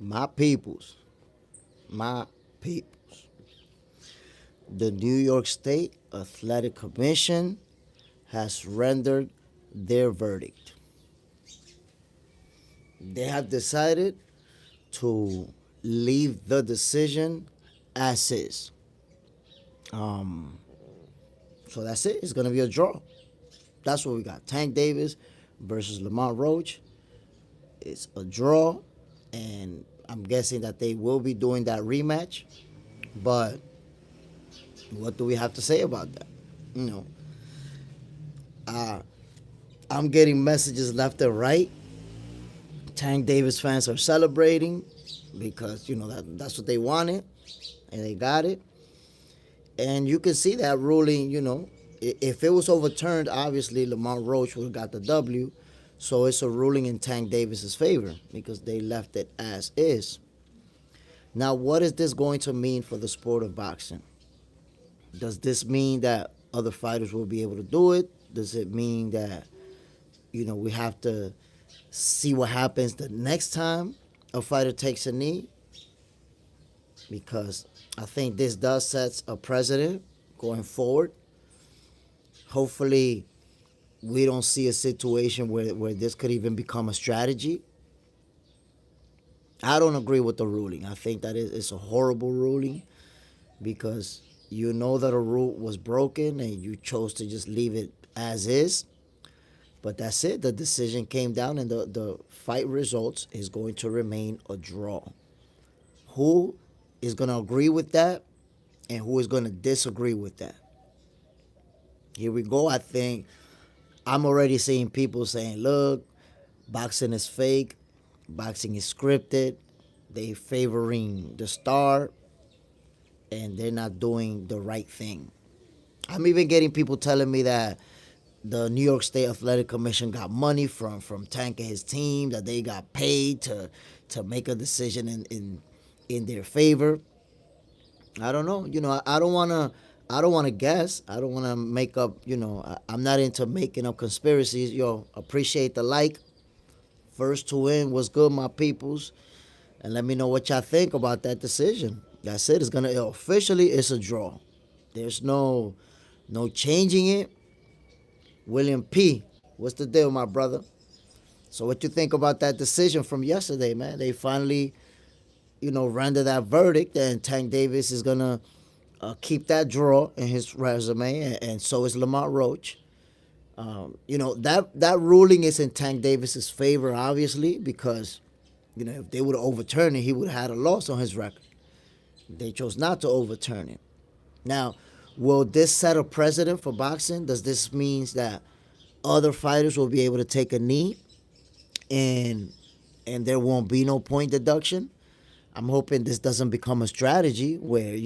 My peoples, my peoples. The New York State Athletic Commission has rendered their verdict. They have decided to leave the decision as is. Um, so that's it. It's gonna be a draw. That's what we got. Tank Davis versus Lamont Roach. It's a draw, and I'm guessing that they will be doing that rematch. But what do we have to say about that? You know, uh, I'm getting messages left and right. Tank Davis fans are celebrating because that's what they wanted, and they got it. And you can see that ruling. If it was overturned, obviously Lamont Roach would have got the W. So it's a ruling in Tank Davis's favor because they left it as is. Now, what is this going to mean for the sport of boxing? Does this mean that other fighters will be able to do it? Does it mean that we have to see what happens the next time a fighter takes a knee? Because I think this does set a precedent going forward. Hopefully, we don't see a situation where this could even become a strategy. I don't agree with the ruling. I think that it's a horrible ruling because you know that a rule was broken and you chose to just leave it as is. But that's it. The decision came down, and the fight results is going to remain a draw. Who is going to agree with that and who is going to disagree with that? Here we go. I think I'm already seeing people saying, look, boxing is fake, boxing is scripted, they favoring the star, and they're not doing the right thing. I'm even getting people telling me that the New York State Athletic Commission got money from Tank and his team, that they got paid to make a decision in their favor. I don't know. I don't wanna guess. I don't wanna make up, I'm not into making up conspiracies. Appreciate the like. First to win was good, my peoples. And let me know what y'all think about that decision. That's it. It's a draw. There's no changing it. William P. What's the deal, my brother? So what you think about that decision from yesterday, man? They finally, render that verdict, and Tank Davis is gonna keep that draw in his resume, and so is Lamont Roach. That ruling is in Tank Davis's favor, obviously, because if they would have overturned it, he would have had a loss on his record. They chose not to overturn it. Now, will this set a precedent for boxing? Does this mean that other fighters will be able to take a knee and there won't be no point deduction? I'm hoping this doesn't become a strategy where,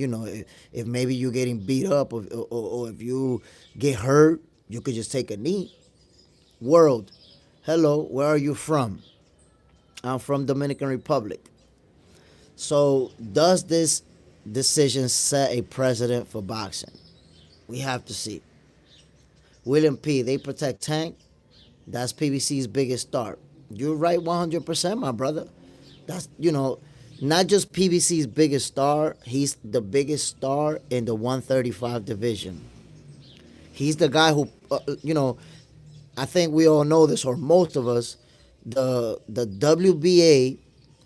if maybe you're getting beat up, or if you get hurt, you could just take a knee. World, hello, where are you from? I'm from Dominican Republic. So does this decision set a precedent for boxing? We have to see. William P., they protect Tank. That's PBC's biggest star. You're right 100%, my brother. That's, not just PBC's biggest star, he's the biggest star in the 135 division. He's the guy who, I think we all know this, or most of us, the WBA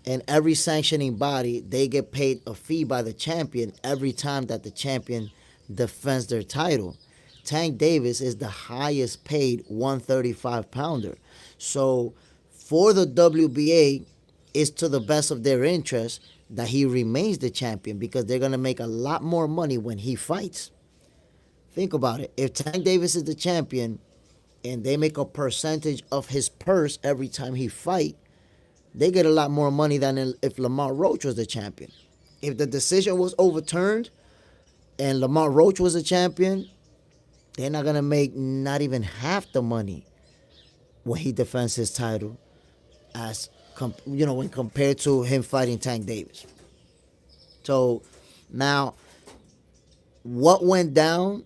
and every sanctioning body, they get paid a fee by the champion every time that the champion defends their title. Tank Davis is the highest paid 135 pounder. So for the WBA, it's to the best of their interest that he remains the champion because they're going to make a lot more money when he fights. Think about it. If Tank Davis is the champion and they make a percentage of his purse every time he fight, they get a lot more money than if Lamont Roach was the champion. If the decision was overturned and Lamont Roach was the champion, they're not going to make not even half the money when he defends his title as when compared to him fighting Tank Davis. So now, what went down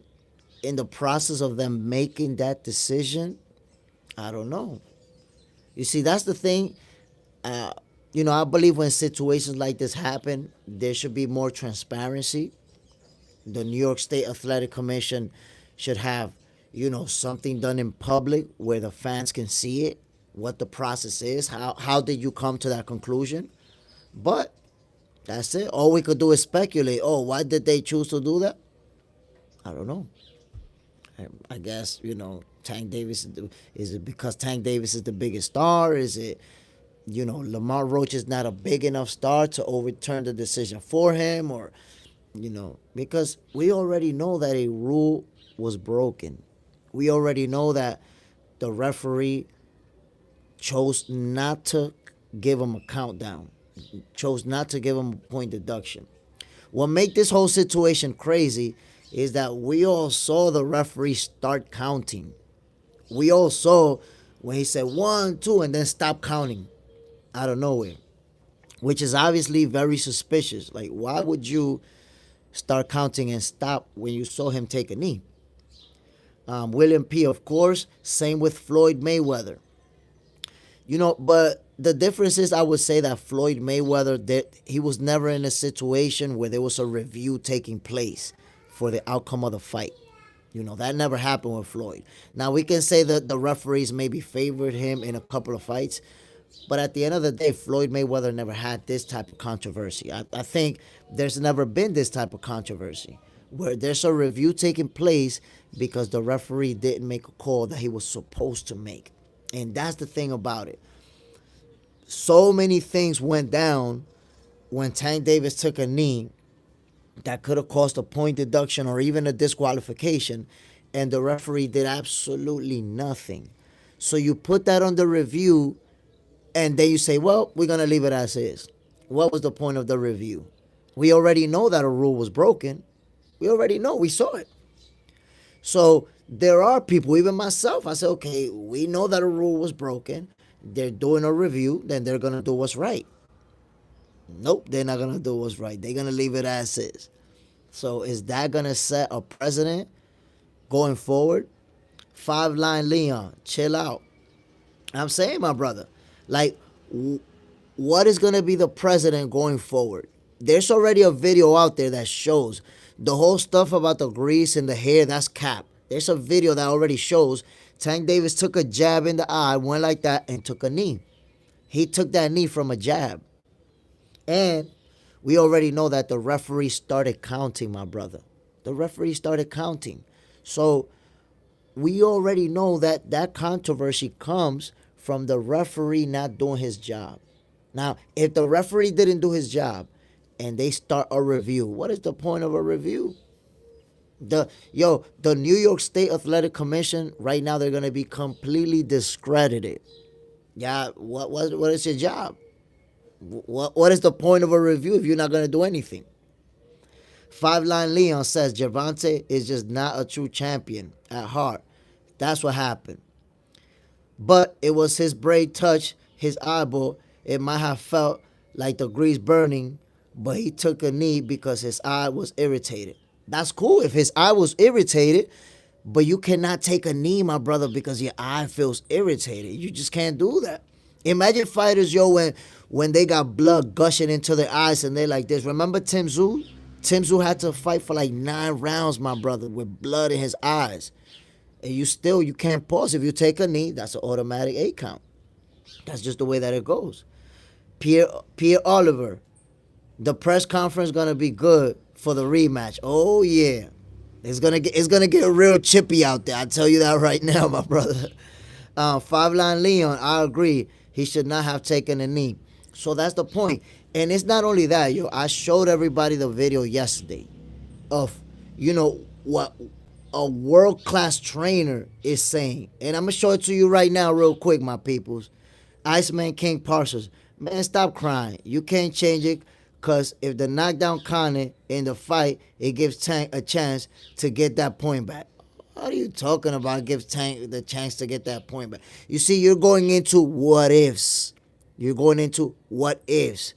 in the process of them making that decision, I don't know. You see, that's the thing. I believe when situations like this happen, there should be more transparency. The New York State Athletic Commission should have, something done in public where the fans can see it, what the process is, how did you come to that conclusion. But that's it. All we could do is speculate. Oh, why did they choose to do that? I don't know. I guess, Tank Davis is it because Tank Davis is the biggest star? Is it, Lamont Roach is not a big enough star to overturn the decision for him? Or, because we already know that a rule was broken. We already know that the referee chose not to give him a countdown, chose not to give him a point deduction. What make this whole situation crazy is that we all saw the referee start counting. We all saw when he said 1, 2, and then stop counting out of nowhere, which is obviously very suspicious. Like, why would you start counting and stop when you saw him take a knee? William P., of course, same with Floyd Mayweather. But the difference is, I would say that Floyd Mayweather, he was never in a situation where there was a review taking place for the outcome of the fight. That never happened with Floyd. Now, we can say that the referees maybe favored him in a couple of fights, but at the end of the day, Floyd Mayweather never had this type of controversy. I think there's never been this type of controversy where there's a review taking place because the referee didn't make a call that he was supposed to make. And that's the thing about it. So many things went down when Tank Davis took a knee that could have caused a point deduction or even a disqualification, and the referee did absolutely nothing. So you put that on the review, and then you say, well, we're going to leave it as is. What was the point of the review? We already know that a rule was broken. We already know. We saw it. So there are people, even myself, I said, okay, we know that a rule was broken. They're doing a review, then they're going to do what's right. Nope, they're not going to do what's right. They're going to leave it as is. So is that going to set a precedent going forward? Five Line Leon, chill out. I'm saying, my brother, like, what is going to be the precedent going forward? There's already a video out there that shows the whole stuff about the grease and the hair, that's cap. There's a video that already shows Tank Davis took a jab in the eye, went like that, and took a knee. He took that knee from a jab. And we already know that the referee started counting, my brother. The referee started counting. So we already know that that controversy comes from the referee not doing his job. Now, if the referee didn't do his job and they start a review, what is the point of a review? The New York State Athletic Commission, right now they're going to be completely discredited. Yeah, what is your job? What is the point of a review if you're not going to do anything? Five Line Leon says Gervonta is just not a true champion at heart. That's what happened. But it was his braid touch, his eyeball. It might have felt like the grease burning, but he took a knee because his eye was irritated. That's cool if his eye was irritated, but you cannot take a knee, my brother, because your eye feels irritated. You just can't do that. Imagine fighters, when they got blood gushing into their eyes and they're like this. Remember Tim Tszyu? Tim Tszyu had to fight for like 9 rounds, my brother, with blood in his eyes. And you can't pause. If you take a knee, that's an automatic 8 count. That's just the way that it goes. Pierre Oliver, the press conference gonna be good for the rematch. Oh yeah, it's gonna get real chippy out there. I tell you that right now, my brother. Five Line Leon, I agree. He should not have taken a knee. So that's the point. And it's not only that, I showed everybody the video yesterday of, what a world-class trainer is saying. And I'm going to show it to you right now real quick, my peoples. Iceman King Parsons. Man, stop crying. You can't change it because if the knockdown counted in the fight, it gives Tank a chance to get that point back. What are you talking about? Gives Tank the chance to get that point back. You see, you're going into what ifs. You're going into what ifs.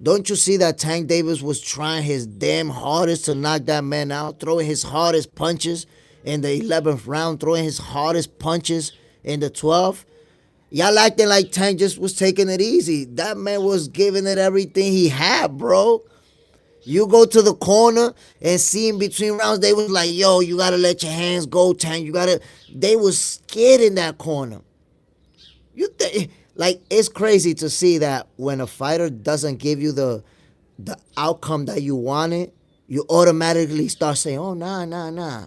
Don't you see that Tank Davis was trying his damn hardest to knock that man out, throwing his hardest punches in the 11th round, throwing his hardest punches in the 12th? Y'all acting like Tank just was taking it easy. That man was giving it everything he had, bro. You go to the corner and see in between rounds, they was like, yo, you gotta let your hands go, Tank. You gotta. They was scared in that corner. Like, it's crazy to see that when a fighter doesn't give you the outcome that you wanted, you automatically start saying, oh, nah, nah, nah.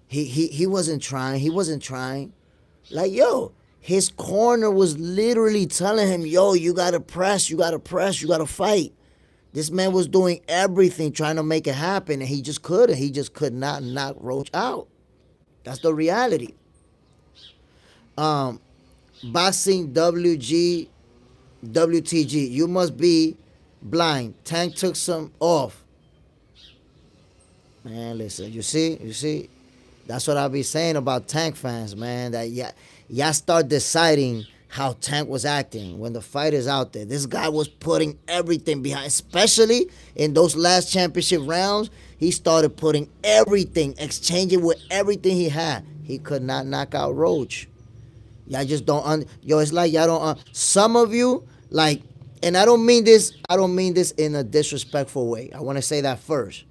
He wasn't trying. He wasn't trying. Like, yo, his corner was literally telling him, yo, you gotta press, you gotta press, you gotta fight. This man was doing everything trying to make it happen, and he just couldn't. He just could not knock Roach out. That's the reality. Um, Boxing WTG. You must be blind. Tank took some off. Man, listen, you see, that's what I be saying about Tank fans, man. That y'all start deciding how Tank was acting when the fight is out there. This guy was putting everything behind, especially in those last championship rounds. He started putting everything, exchanging with everything he had. He could not knock out Roach. Y'all just don't yo, it's like y'all don't some of you, like, and I don't mean this in a disrespectful way. I want to say that first.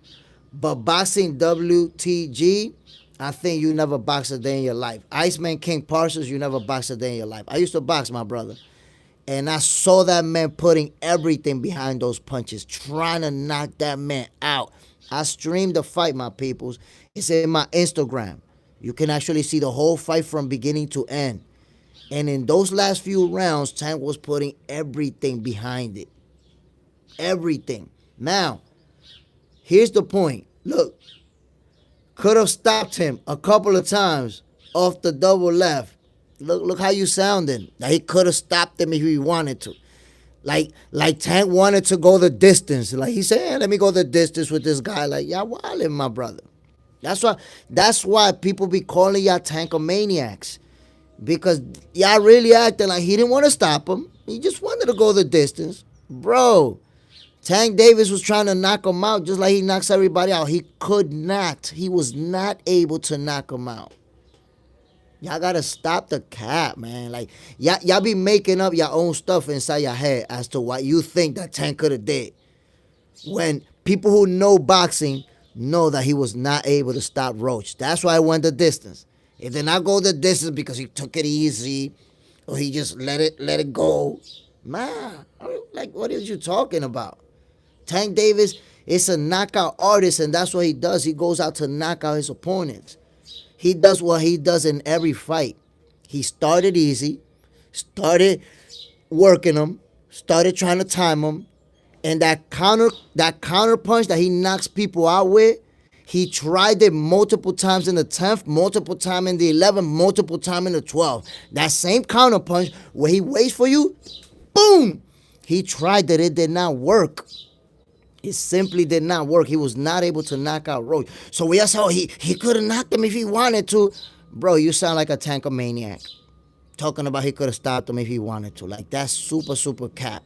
But boxing WTG, I think you never boxed a day in your life. Iceman King Parsons, you never boxed a day in your life. I used to box, my brother. And I saw that man putting everything behind those punches, trying to knock that man out. I streamed the fight, my peoples. It's in my Instagram. You can actually see the whole fight from beginning to end. And in those last few rounds, Tank was putting everything behind it. Everything. Now, here's the point. Look, could have stopped him a couple of times off the double left. Look how you sounding. That he could have stopped him if he wanted to. Like Tank wanted to go the distance. Like he said, hey, let me go the distance with this guy. Like, y'all wildin', my brother. That's why people be calling y'all Tankomaniacs. Because y'all really acting like he didn't want to stop him. He just wanted to go the distance. Bro, Tank Davis was trying to knock him out just like he knocks everybody out. He could not. He was not able to knock him out. Y'all gotta stop the cap, man. Like, y'all be making up your own stuff inside your head as to what you think that Tank could have did. When people who know boxing know that he was not able to stop Roach. That's why I went the distance. If did not go the distance because he took it easy or he just let it go, man, like, what are you talking about? Tank Davis is a knockout artist, and that's what he does. He goes out to knock out his opponents. He does what he does in every fight. He started easy, started working them, started trying to time them, and that counter punch that he knocks people out with, he tried it multiple times in the 10th, multiple times in the 11th, multiple times in the 12th. That same counter punch where he waits for you, boom! He tried that, it did not work. It simply did not work. He was not able to knock out Roach. So we saw he could have knocked him if he wanted to. Bro, you sound like a Tankomaniac. Talking about he could have stopped him if he wanted to. Like, that's super, super cap.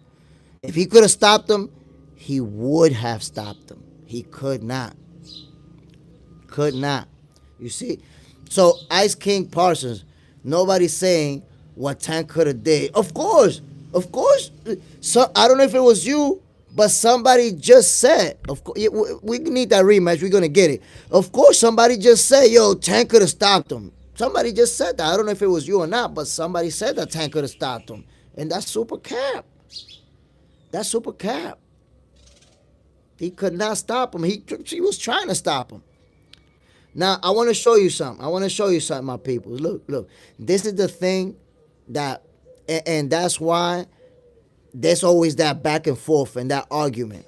If he could have stopped him, he would have stopped him. He could not. Could not. You see? So, Ice King Parsons, nobody's saying what Tank could have did. Of course. Of course. So, I don't know if it was you, but somebody just said, of course, we need that rematch. We're going to get it. Of course, somebody just said, yo, Tank could have stopped him. Somebody just said that. I don't know if it was you or not, but somebody said that Tank could have stopped him. And that's super cap. That's super cap. He could not stop him. He was trying to stop him. Now, I want to show you something. My people. Look. This is the thing that, and that's why there's always that back and forth and that argument.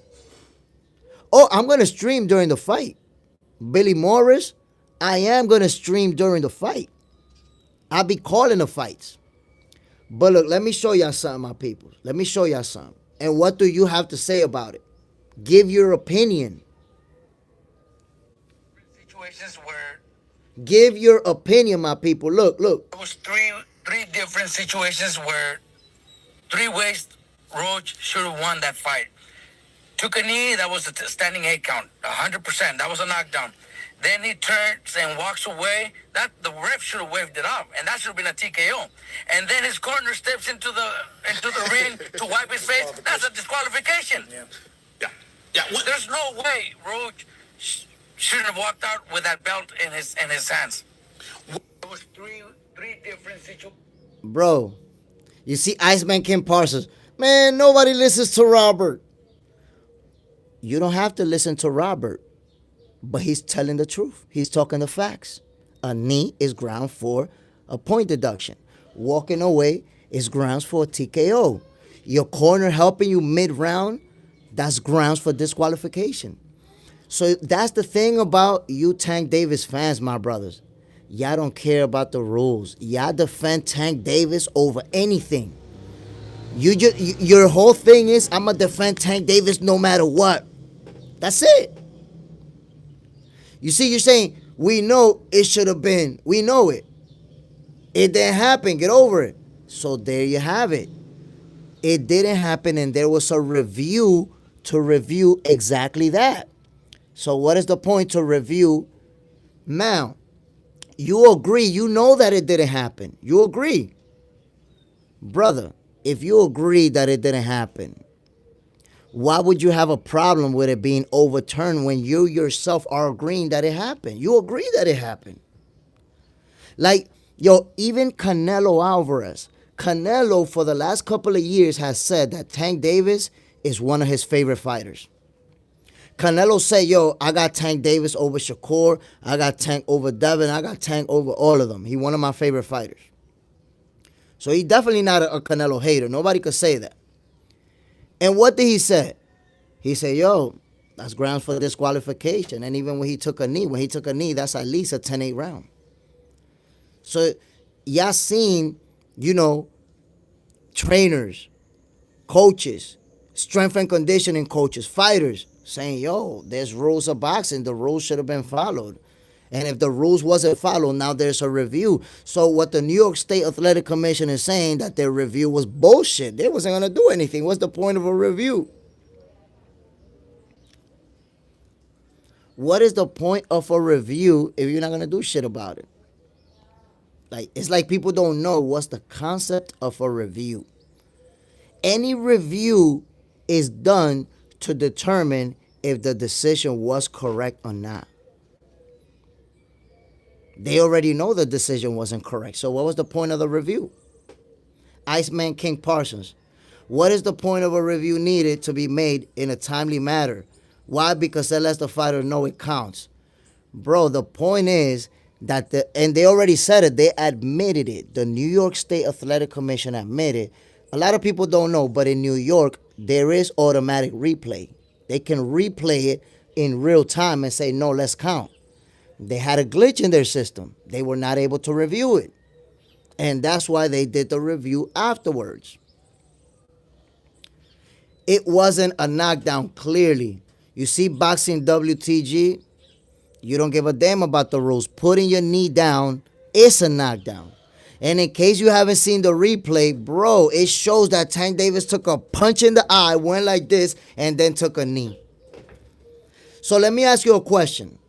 Oh, I'm going to stream during the fight. Billy Morris, I am going to stream during the fight. I'll be calling the fights. But look, let me show y'all something, my people. Let me show y'all something. And what do you have to say about it? Give your opinion. Situations where. Give your opinion, my people. Look. There was three different situations where 3 ways Roach should have won that fight. Took a knee, that was a standing 8 count, 100%. That was a knockdown. Then he turns and walks away. That the ref should have waved it off, and that should have been a TKO. And then his corner steps into the ring to wipe his face. That's a disqualification. Yeah. Yeah. Yeah. What? There's no way Roach shouldn't have walked out with that belt in his hands. There was three different situations. Bro, you see Iceman Kim Parsons. Man, nobody listens to Robert. You don't have to listen to Robert, but he's telling the truth. He's talking the facts. A knee is ground for a point deduction. Walking away is grounds for a TKO. Your corner helping you mid-round, that's grounds for disqualification. So that's the thing about you Tank Davis fans, my brothers. Y'all don't care about the rules. Y'all defend Tank Davis over anything. Your whole thing is I'm gonna defend Tank Davis no matter what. That's it. You see, you're saying we know it should have been. We know it. It didn't happen. Get over it. So there you have it. It didn't happen, and there was a review to review exactly that. So what is the point to review now? You agree. You know that it didn't happen. You agree. Brother, if you agree that it didn't happen, why would you have a problem with it being overturned when you yourself are agreeing that it happened? You agree that it happened. Like, yo, even Canelo Alvarez. Canelo, for the last couple of years, has said that Tank Davis is one of his favorite fighters. Canelo said, yo, I got Tank Davis over Shakur. I got Tank over Devin. I got Tank over all of them. He one of my favorite fighters. So he definitely not a Canelo hater. Nobody could say that. And what did he say? He said, yo, that's grounds for disqualification. And even when he took a knee, that's at least a 10-8 round. So y'all seen, trainers, coaches, strength and conditioning coaches, fighters saying, yo, there's rules of boxing. The rules should have been followed. And if the rules wasn't followed, now there's a review. So what the New York State Athletic Commission is saying, that their review was bullshit. They wasn't going to do anything. What's the point of a review? What is the point of a review if you're not going to do shit about it? Like, it's like people don't know what's the concept of a review. Any review is done to determine if the decision was correct or not. They already know the decision wasn't correct. So what was the point of the review? Iceman King Parsons. What is the point of a review needed to be made in a timely manner? Why? Because that lets the fighter know it counts. Bro, the point is that and they already said it. They admitted it. The New York State Athletic Commission admitted. A lot of people don't know, but in New York, there is automatic replay. They can replay it in real time and say, no, let's count. They had a glitch in their system. They were not able to review it. And that's why they did the review afterwards. It wasn't a knockdown, clearly. You see boxing WTG, you don't give a damn about the rules. Putting your knee down is a knockdown. And in case you haven't seen the replay, bro, it shows that Tank Davis took a punch in the eye, went like this, and then took a knee. So let me ask you a question.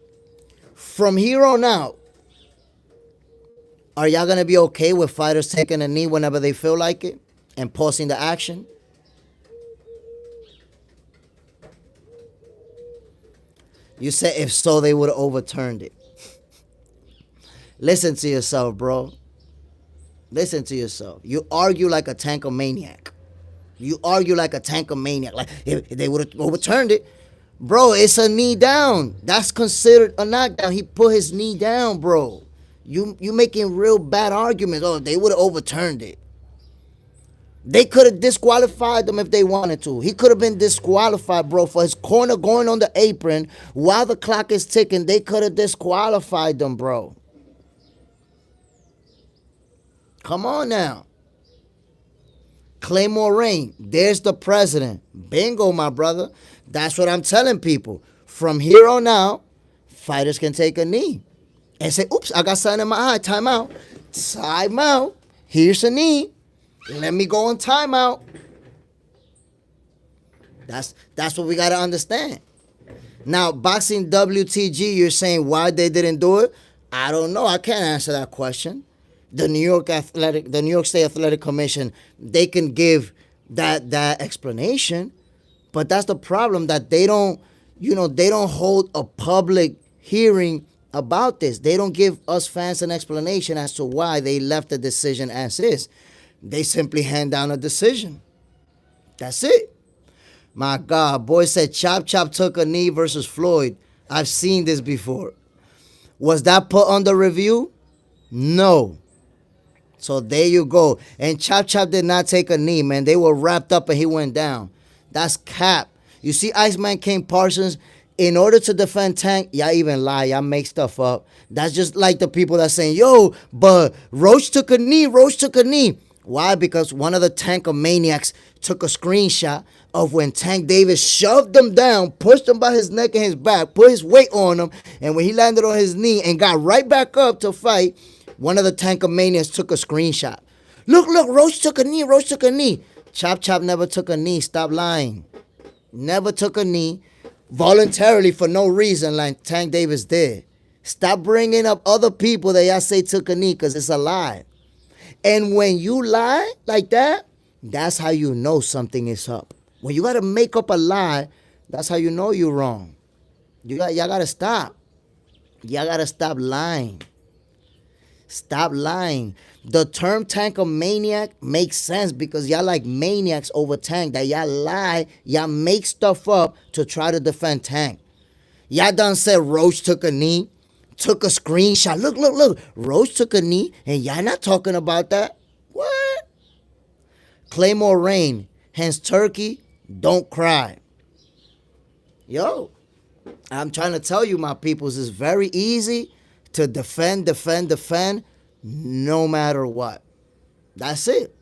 From here on out, are y'all going to be okay with fighters taking a knee whenever they feel like it and pausing the action? You said if so, they would have overturned it. Listen to yourself, bro. Listen to yourself. You argue like a tankomaniac. You argue like a tankomaniac. Like if they would have overturned it. Bro, it's a knee down. That's considered a knockdown. He put his knee down, bro. You making real bad arguments. Oh, they would have overturned it. They could have disqualified them if they wanted to. He could have been disqualified, bro, for his corner going on the apron while the clock is ticking. They could have disqualified them, bro. Come on now. Claymore Rain, there's the president. Bingo, my brother. That's what I'm telling people. From here on out, fighters can take a knee and say, oops, I got something in my eye. Time out. Time out. Here's a knee. Let me go on timeout. That's what we got to understand. Now, boxing WTG, you're saying why they didn't do it? I don't know. I can't answer that question. The New York State Athletic Commission, they can give that explanation, but that's the problem that they don't, they don't hold a public hearing about this. They don't give us fans an explanation as to why they left the decision as is. They simply hand down a decision. That's it. My God, boy said Chop Chop took a knee versus Floyd. I've seen this before. Was that put under review? No. So there you go. And Chop Chop did not take a knee, man. They were wrapped up and he went down. That's cap. You see, Iceman King Parsons, in order to defend Tank, y'all even lie. Y'all make stuff up. That's just like the people that saying, yo, but Roach took a knee. Roach took a knee. Why? Because one of the Tankomaniacs took a screenshot of when Tank Davis shoved him down, pushed him by his neck and his back, put his weight on him, and when he landed on his knee and got right back up to fight, one of the Tankomaniacs took a screenshot. Look, Roach took a knee, Roach took a knee. Chop Chop never took a knee. Stop lying. Never took a knee voluntarily for no reason like Tank Davis did. Stop bringing up other people that y'all say took a knee because it's a lie. And when you lie like that, that's how you know something is up. When you got to make up a lie, that's how you know you're wrong. Y'all got to stop. Y'all got to stop lying. Stop lying. The term Tankomaniac makes sense because y'all like maniacs over Tank. That y'all lie, y'all make stuff up to try to defend Tank. Y'all done said Roach took a knee, took a screenshot. Look. Roach took a knee, and y'all not talking about that. What? Claymore Rain, hence Turkey, don't cry. Yo, I'm trying to tell you, my peoples, it's very easy to defend, no matter what. That's it.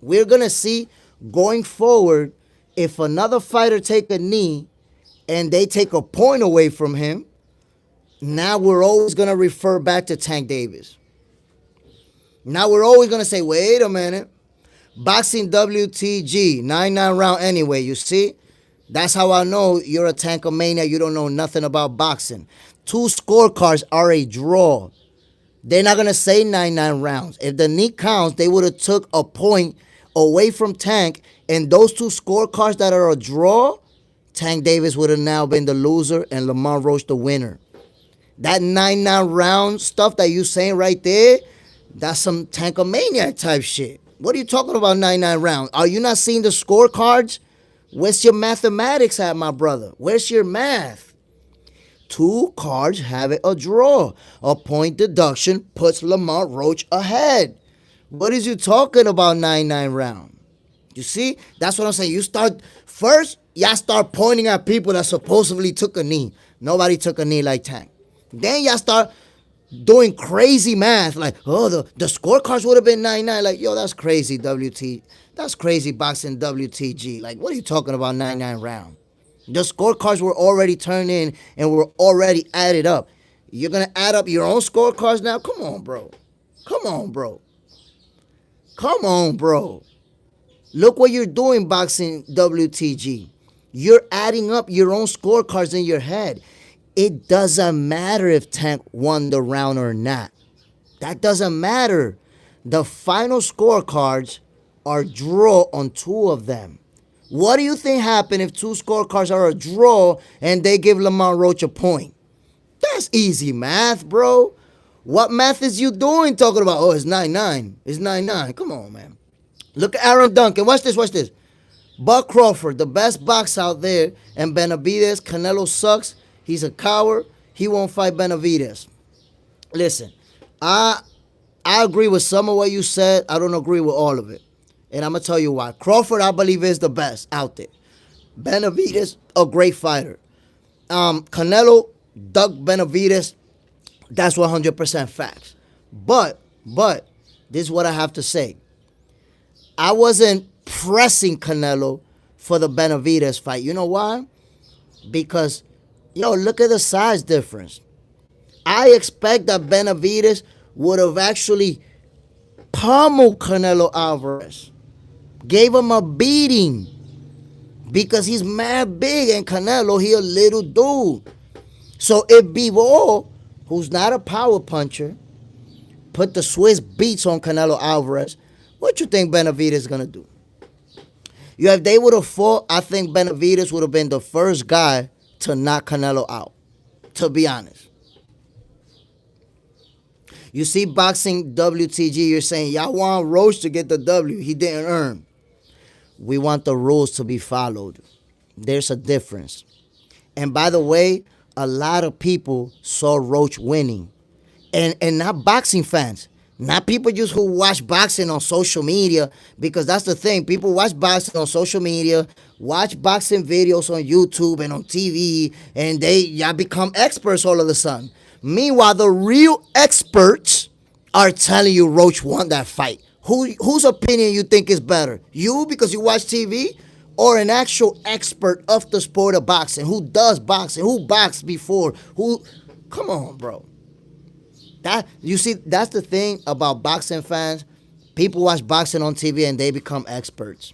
We're going to see going forward, if another fighter take a knee and they take a point away from him, now we're always going to refer back to Tank Davis. Now we're always going to say, wait a minute. Boxing WTG, 9-9 round anyway, you see? That's how I know you're a Tankomania. You don't know nothing about boxing. 2 scorecards are a draw. They're not going to say 9-9 rounds. If the knee counts, they would have took a point away from Tank, and those 2 scorecards that are a draw, Tank Davis would have now been the loser and Lamont Roach the winner. That 9-9 round stuff that you saying right there, that's some Tankomania type shit. What are you talking about 9-9 rounds? Are you not seeing the scorecards? Where's your mathematics at, my brother? Where's your math? 2 cards have it a draw. A point deduction puts Lamont Roach ahead. What is you talking about 9-9 round? You see? That's what I'm saying. You start first, y'all start pointing at people that supposedly took a knee. Nobody took a knee like Tank. Then y'all start doing crazy math like, oh, the scorecards would have been 9-9. Like, yo, that's crazy, WT. That's crazy boxing WTG. Like, what are you talking about 9-9 round? The scorecards were already turned in and were already added up. You're going to add up your own scorecards now? Come on, bro. Come on, bro. Come on, bro. Look what you're doing, boxing WTG. You're adding up your own scorecards in your head. It doesn't matter if Tank won the round or not. That doesn't matter. The final scorecards are draw on 2 of them. What do you think happened if 2 scorecards are a draw and they give Lamont Roach a point? That's easy math, bro. What math is you doing talking about, oh, it's 9-9. It's 9-9. Come on, man. Look at Aaron Duncan. Watch this. Buck Crawford, the best boxer out there, and Benavidez. Canelo sucks. He's a coward. He won't fight Benavidez. Listen, I agree with some of what you said. I don't agree with all of it. And I'm going to tell you why. Crawford, I believe, is the best out there. Benavidez, a great fighter. Canelo, Doug Benavidez, that's 100% facts. But, this is what I have to say. I wasn't pressing Canelo for the Benavidez fight. You know why? Because, yo, look at the size difference. I expect that Benavidez would have actually pummeled Canelo Alvarez. Gave him a beating. because he's mad big and Canelo, he a little dude. So if Bivol, who's not a power puncher, put the Swiss beats on Canelo Alvarez, what you think Benavidez is gonna do? You if they would have fought, I think Benavidez would have been the first guy to knock Canelo out. To be honest, you see boxing WTG, you're saying y'all want Roach to get the W. He didn't earn. We want the rules to be followed. There's a difference. And by the way, a lot of people saw Roach winning. And not boxing fans. Not people just who watch boxing on social media, because that's the thing. People watch boxing on social media, watch boxing videos on YouTube and on TV, and y'all become experts all of a sudden. Meanwhile, the real experts are telling you Roach won that fight. Whose opinion you think is better? You because you watch TV, or an actual expert of the sport of boxing who does boxing, who boxed before, who? Come on, bro. That you see, that's the thing about boxing fans. People watch boxing on TV and they become experts.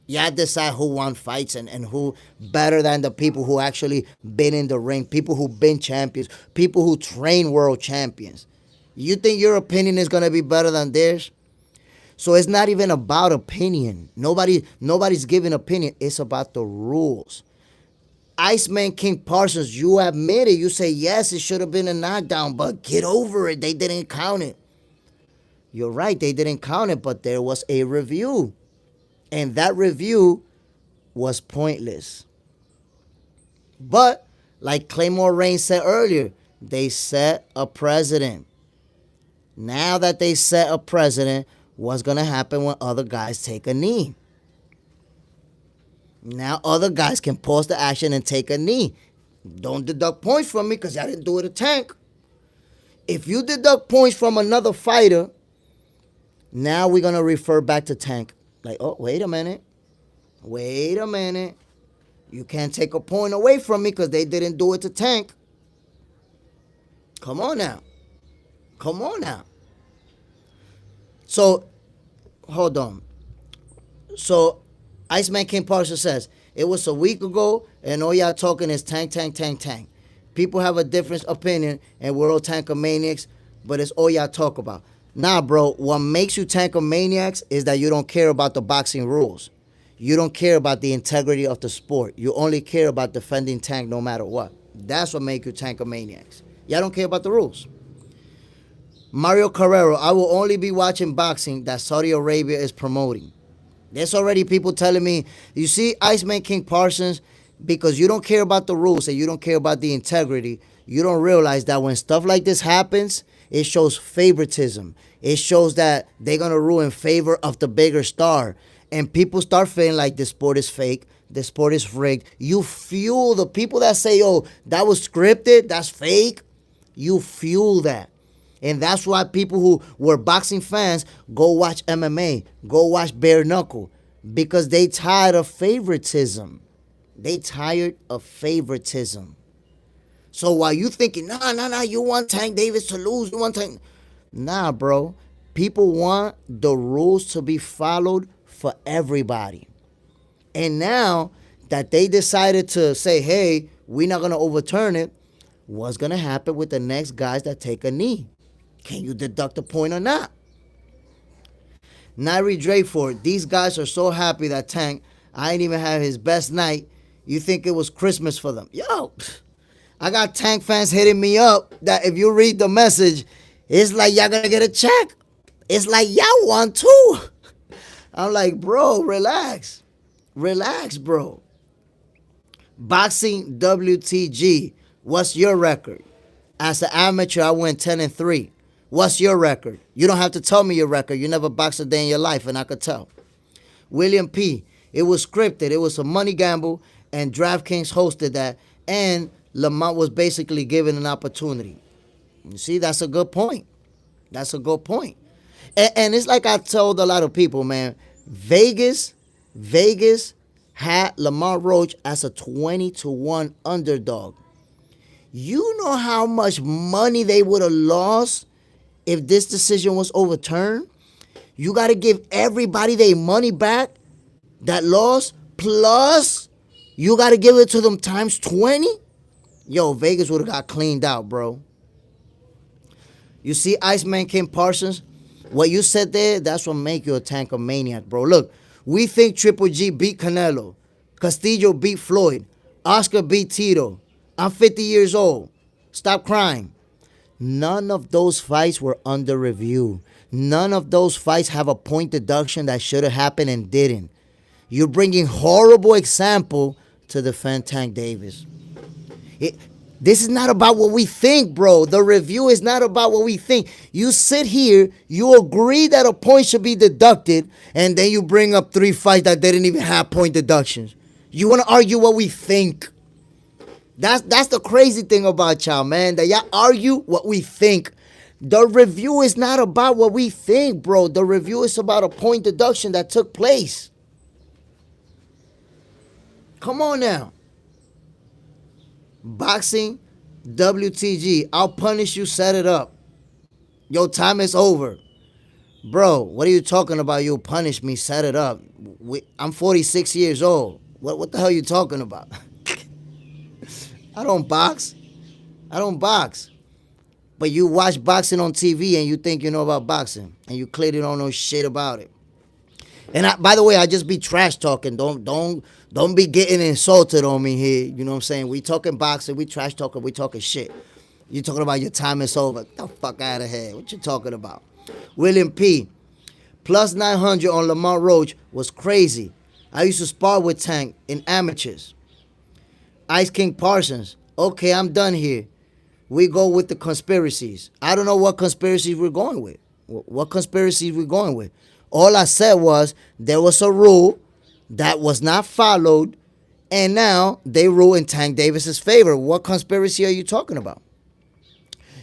Y'all decide who won fights and who better than the people who actually been in the ring, people who been champions, people who train world champions. You think your opinion is gonna be better than theirs? So it's not even about opinion. Nobody's giving opinion. It's about the rules. Iceman King Parsons, you admit it. You say, yes, it should have been a knockdown, but get over it. They didn't count it. You're right, they didn't count it, but there was a review. And that review was pointless. But, like Claymore Rain said earlier, they set a precedent. Now that they set a precedent, what's going to happen when other guys take a knee? Now other guys can pause the action and take a knee. Don't deduct points from me because I didn't do it to Tank. If you deduct points from another fighter, now we're going to refer back to Tank. Like, oh, wait a minute. Wait a minute. You can't take a point away from me because they didn't do it to Tank. Come on now. Come on now. So, hold on. So, Iceman King Parsons says, it was a week ago, and all y'all talking is Tank, Tank, Tank, Tank. People have a different opinion, and we're all Tankomaniacs, but it's all y'all talk about. Nah, bro, what makes you Tankomaniacs is that you don't care about the boxing rules. You don't care about the integrity of the sport. You only care about defending Tank no matter what. That's what makes you Tankomaniacs. Y'all don't care about the rules. Mario Carrero, I will only be watching boxing that Saudi Arabia is promoting. There's already people telling me, you see, Iceman King Parsons, because you don't care about the rules and you don't care about the integrity, you don't realize that when stuff like this happens, it shows favoritism. It shows that they're going to rule in favor of the bigger star. And people start feeling like this sport is fake, this sport is rigged. You fuel the people that say, oh, that was scripted, that's fake. You fuel that. And that's why people who were boxing fans go watch MMA, go watch bare knuckle, because they tired of favoritism. They tired of favoritism. So while you thinking, nah, you want Tank Davis to lose, you want Tank. Nah, bro. People want the rules to be followed for everybody. And now that they decided to say, hey, we're not going to overturn it, what's going to happen with the next guys that take a knee? Can you deduct a point or not? Nairi Drayford, these guys are so happy that Tank, I ain't even have his best night. You think it was Christmas for them. Yo, I got Tank fans hitting me up that if you read the message, it's like y'all gonna get a check. It's like y'all want too. I'm like, bro, relax. Relax, bro. Boxing WTG, what's your record? As an amateur, I went 10-3. What's your record? You don't have to tell me your record. You never boxed a day in your life, and I could tell. William P., it was scripted. It was a money gamble, and DraftKings hosted that, and Lamont was basically given an opportunity. You see, that's a good point. That's a good point. And it's like I told a lot of people, man, Vegas had Lamont Roach as a 20-1 underdog. You know how much money they would have lost if this decision was overturned? You got to give everybody their money back that lost, plus You got to give it to them times 20? Yo, Vegas would have got cleaned out, bro. You see, Iceman King Parsons, what you said there, that's what make you a tankomaniac, bro. Look, we think Triple G beat Canelo. Castillo beat Floyd. Oscar beat Tito. I'm 50 years old. Stop crying. None of those fights were under review. None of those fights have a point deduction that should have happened and didn't. You're bringing horrible example to defend Tank Davis. It, this is not about what we think, bro. The review is not about what we think. You sit here, you agree that a point should be deducted, and then you bring up 3 fights that didn't even have point deductions. You want to argue what we think. That's the crazy thing about y'all, man. That y'all argue what we think. The review is not about what we think, bro. The review is about a point deduction that took place. Come on now. Boxing, WTG. I'll punish you, set it up. Your time is over. Bro, what are you talking about? You'll punish me, set it up. I'm 46 years old. What the hell are you talking about? I don't box. I don't box. But you watch boxing on TV and you think you know about boxing. And you clearly don't know shit about it. And by the way, I just be trash talking. Don't be getting insulted on me here. You know what I'm saying? We talking boxing, we trash talking, we talking shit. You talking about your time is over. Get the fuck out of here. What you talking about? William P. Plus 900 on Lamont Roach was crazy. I used to spar with Tank in amateurs. Ice King Parsons. Okay, I'm done here. We go with the conspiracies. I don't know what conspiracies we're going with. What conspiracies we're going with. All I said was there was a rule that was not followed, and now they rule in Tank Davis's favor. What conspiracy are you talking about?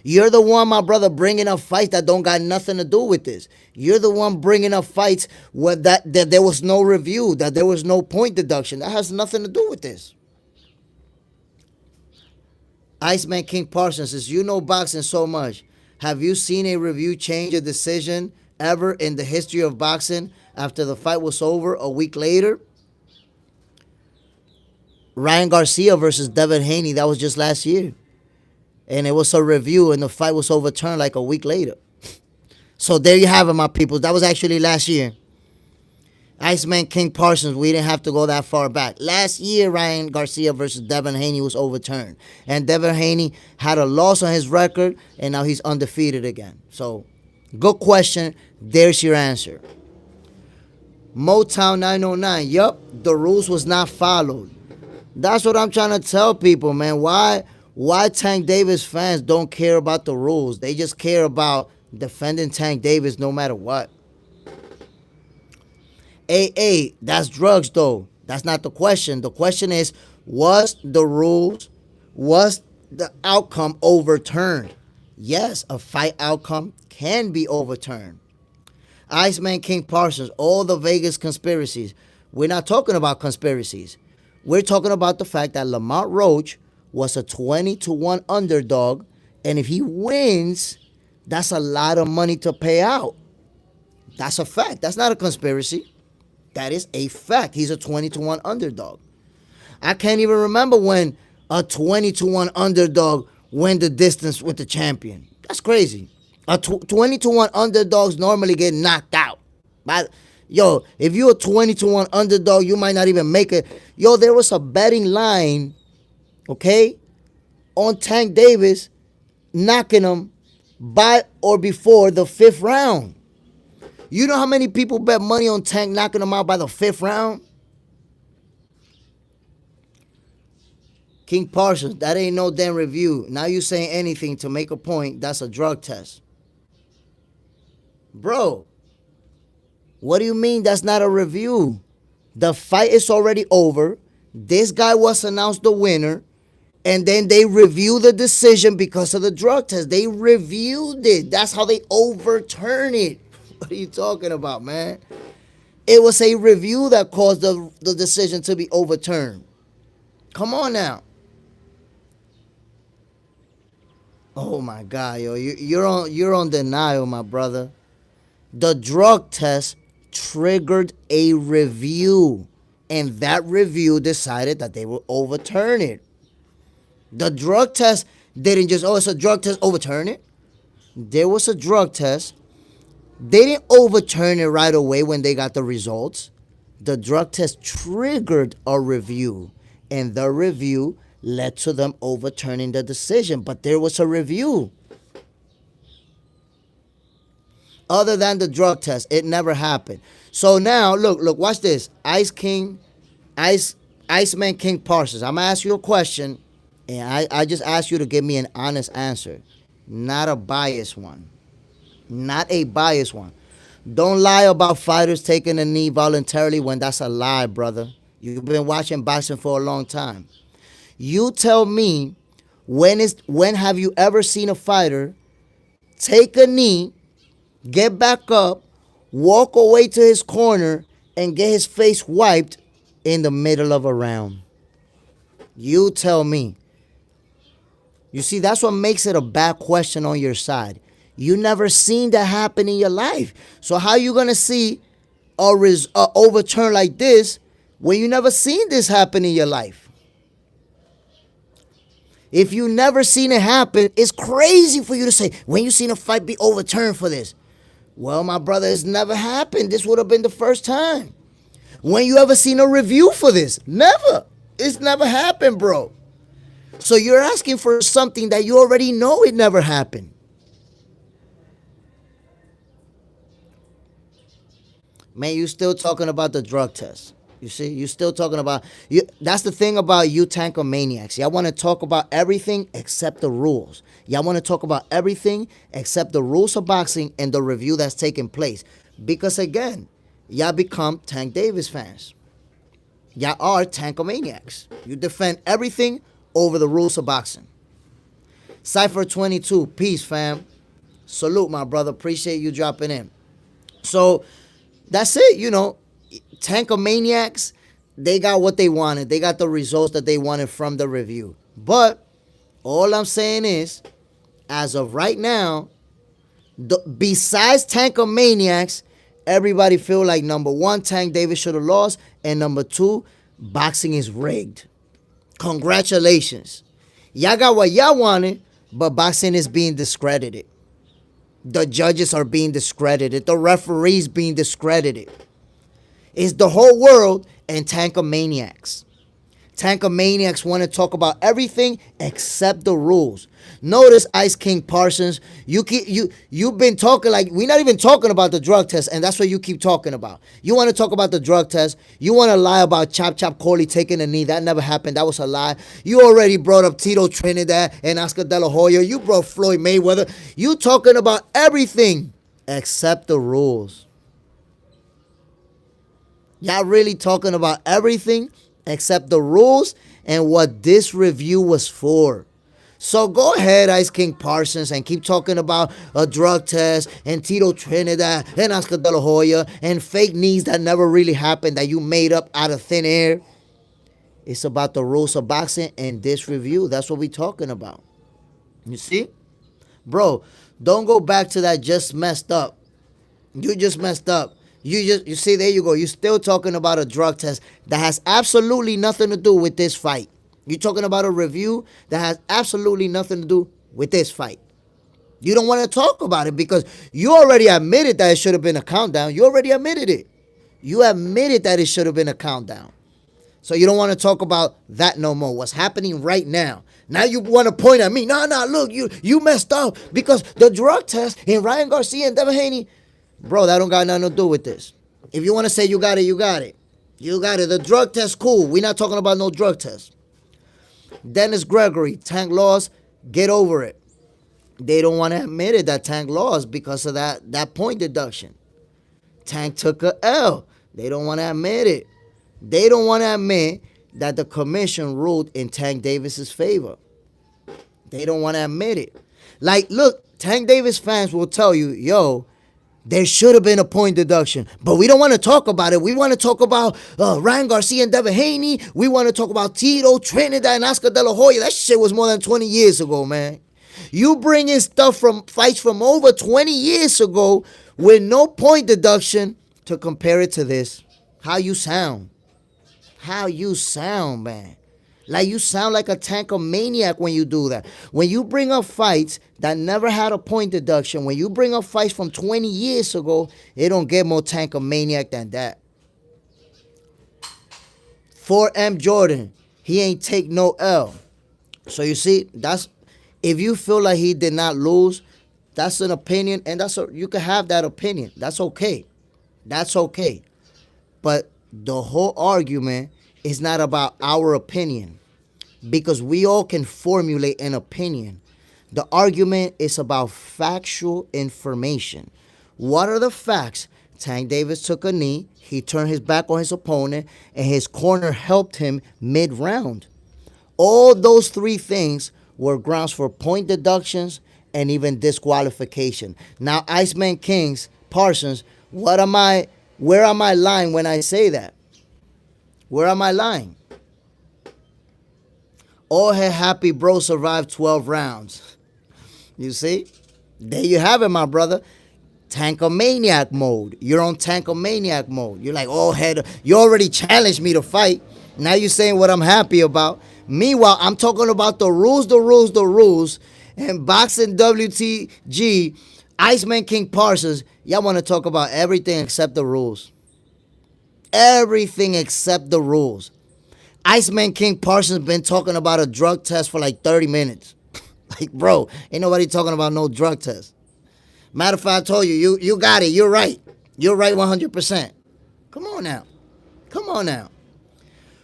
You're the one, my brother, bringing up fights that don't got nothing to do with this. You're the one bringing up fights where that there was no review, that there was no point deduction. That has nothing to do with this. Iceman King Parsons says, you know boxing so much. Have you seen a review change a decision ever in the history of boxing after the fight was over a week later? Ryan Garcia versus Devin Haney, that was just last year. And it was a review and the fight was overturned like a week later. So there you have it, my people. That was actually last year. Iceman King Parsons, we didn't have to go that far back. Last year, Ryan Garcia versus Devin Haney was overturned. And Devin Haney had a loss on his record, and now he's undefeated again. So, good question. There's your answer. Motown 909, yup, the rules was not followed. That's what I'm trying to tell people, man. Why Tank Davis fans don't care about the rules? They just care about defending Tank Davis no matter what. Hey, that's drugs though. That's not the question. The question is, was the outcome overturned? Yes, a fight outcome can be overturned. Iceman King Parsons, all the Vegas conspiracies. We're not talking about conspiracies. We're talking about the fact that Lamont Roach was a 20-1 underdog, and if he wins, that's a lot of money to pay out. That's a fact. That's not a conspiracy. That is a fact. He's a 20-1 underdog. I can't even remember when a 20-1 underdog went the distance with the champion. That's crazy. 20-1 underdogs normally get knocked out. Yo, if you're a 20-1 underdog, you might not even make it. Yo, there was a betting line, okay, on Tank Davis knocking him by or before the 5th round. You know how many people bet money on Tank knocking him out by the 5th round? King Parsons, that ain't no damn review. Now you saying anything to make a point, that's a drug test. Bro, what do you mean that's not a review? The fight is already over. This guy was announced the winner. And then they review the decision because of the drug test. They reviewed it. That's how they overturn it. What are you talking about, man? It was a review that caused the decision to be overturned. Come on now. Oh my God, yo, you're on denial, my brother. The drug test triggered a review. And that review decided that they will overturn it. The drug test didn't just, oh, it's a drug test, overturn it. There was a drug test. They didn't overturn it right away when they got the results. The drug test triggered a review, and the review led to them overturning the decision. But there was a review. Other than the drug test, it never happened. So now, look, watch this. Iceman King Parsons. I'm gonna ask you a question, and I just ask you to give me an honest answer, not a biased one. Not a biased one. Don't lie about fighters taking a knee voluntarily when that's a lie, brother. You've been watching boxing for a long time. You tell me, when have you ever seen a fighter take a knee, get back up, walk away to his corner, and get his face wiped in the middle of a round? You tell me. You see, that's what makes it a bad question on your side. You never seen that happen in your life. So how you gonna see a overturn like this when you never seen this happen in your life? If you never seen it happen, it's crazy for you to say, when you seen a fight be overturned for this. Well, my brother, it's never happened. This would have been the first time. When you ever seen a review for this? Never. It's never happened, bro. So you're asking for something that you already know it never happened. Man, you still talking about the drug test. You see, you still talking about you. That's the thing about you tankomaniacs. Y'all want to talk about everything except the rules. Y'all want to talk about everything except the rules of boxing and the review that's taking place. Because again, y'all become Tank Davis fans. Y'all are tankomaniacs. You defend everything over the rules of boxing. Cypher 22, peace, fam. Salute, my brother. Appreciate you dropping in. So that's it, tankomaniacs, they got what they wanted. They got the results that they wanted from the review. But all I'm saying is, as of right now, besides tankomaniacs, everybody feel like, number one, Tank Davis should have lost, and number two, boxing is rigged. Congratulations. Y'all got what y'all wanted, but boxing is being discredited. The judges are being discredited. The referees being discredited. It's the whole world and tankomaniacs. Tankomaniacs want to talk about everything except the rules. Notice, Ice King Parsons, you've been talking like we're not even talking about the drug test, and that's what you keep talking about. You want to talk about the drug test. You want to lie about Chop Corley taking a knee. That never happened. That was a lie. You already brought up Tito Trinidad and Oscar De La Hoya. You brought Floyd Mayweather. You talking about everything except the rules. Y'all really talking about everything except the rules and what this review was for. So go ahead, Ice King Parsons, and keep talking about a drug test and Tito Trinidad and Oscar De La Hoya and fake knees that never really happened that you made up out of thin air. It's about the rules of boxing and this review. That's what we're talking about. You see? Bro, don't go back to that just messed up. You just messed up. You see, there you go. You're still talking about a drug test that has absolutely nothing to do with this fight. You're talking about a review that has absolutely nothing to do with this fight. You don't want to talk about it because you already admitted that it should have been a countdown. You already admitted it. You admitted that it should have been a countdown. So you don't want to talk about that no more. What's happening right now. Now you want to point at me. No, look, you messed up because the drug test in Ryan Garcia and Devin Haney. Bro, that don't got nothing to do with this. If you want to say you got it, you got it. You got it. The drug test, cool. We're not talking about no drug test. Dennis Gregory, Tank lost, get over it. They don't want to admit it that Tank lost because of that point deduction. Tank took a L. They don't want to admit it. They don't want to admit that the commission ruled in Tank Davis's favor. They don't want to admit it. Like, look, Tank Davis fans will tell you, yo, there should have been a point deduction, but we don't want to talk about it. We want to talk about Ryan Garcia and Devin Haney. We want to talk about Tito, Trinidad, and Oscar De La Hoya. That shit was more than 20 years ago, man. You bring in stuff from fights from over 20 years ago with no point deduction to compare it to this. How you sound? how you sound, man. Like you sound like a tankomaniac when you do that. When you bring up fights that never had a point deduction, when you bring up fights from 20 years ago, it don't get more tankomaniac than that. For M. Jordan, he ain't take no L. So you see, that's if you feel like he did not lose, that's an opinion, and you can have that opinion. That's okay. That's okay. But the whole argument is not about our opinion, because we all can formulate an opinion. The argument is about factual information. What are the facts? Tank Davis took a knee, he turned his back on his opponent, and his corner helped him mid-round. All those three things were grounds for point deductions and even disqualification. Now, Iceman Kings, Parsons, where am I lying when I say that? Where am I lying? All her happy bro survived 12 rounds. You see? There you have it, my brother. Tankomaniac mode. You're on tankomaniac mode. You're like, oh, head, you already challenged me to fight. Now you're saying what I'm happy about. Meanwhile, I'm talking about the rules, the rules, the rules. And boxing WTG, Iceman King Parsons, y'all want to talk about everything except the rules. Everything except the rules. Iceman King Parsons been talking about a drug test for like 30 minutes. Like, bro, ain't nobody talking about no drug test. Matter of fact, I told you, you got it. You're right. You're right 100%. Come on now. Come on now.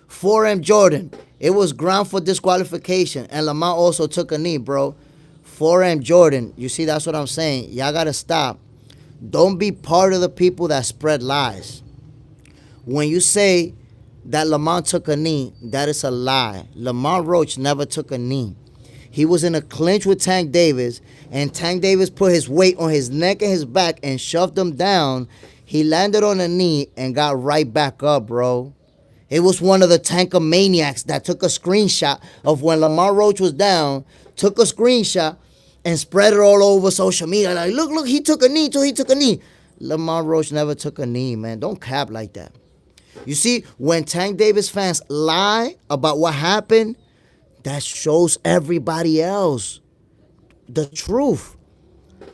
4M Jordan, it was ground for disqualification, and Lamont also took a knee, bro. 4M Jordan, you see, that's what I'm saying. Y'all got to stop. Don't be part of the people that spread lies. When you say that Lamont took a knee, that is a lie. Lamont Roach never took a knee. He was in a clinch with Tank Davis, and Tank Davis put his weight on his neck and his back and shoved him down. He landed on a knee and got right back up, bro. It was one of the tankomaniacs that took a screenshot of when Lamont Roach was down, took a screenshot, and spread it all over social media. Like, look, he took a knee, too, he took a knee. Lamont Roach never took a knee, man. Don't cap like that. You see, when Tank Davis fans lie about what happened, that shows everybody else the truth.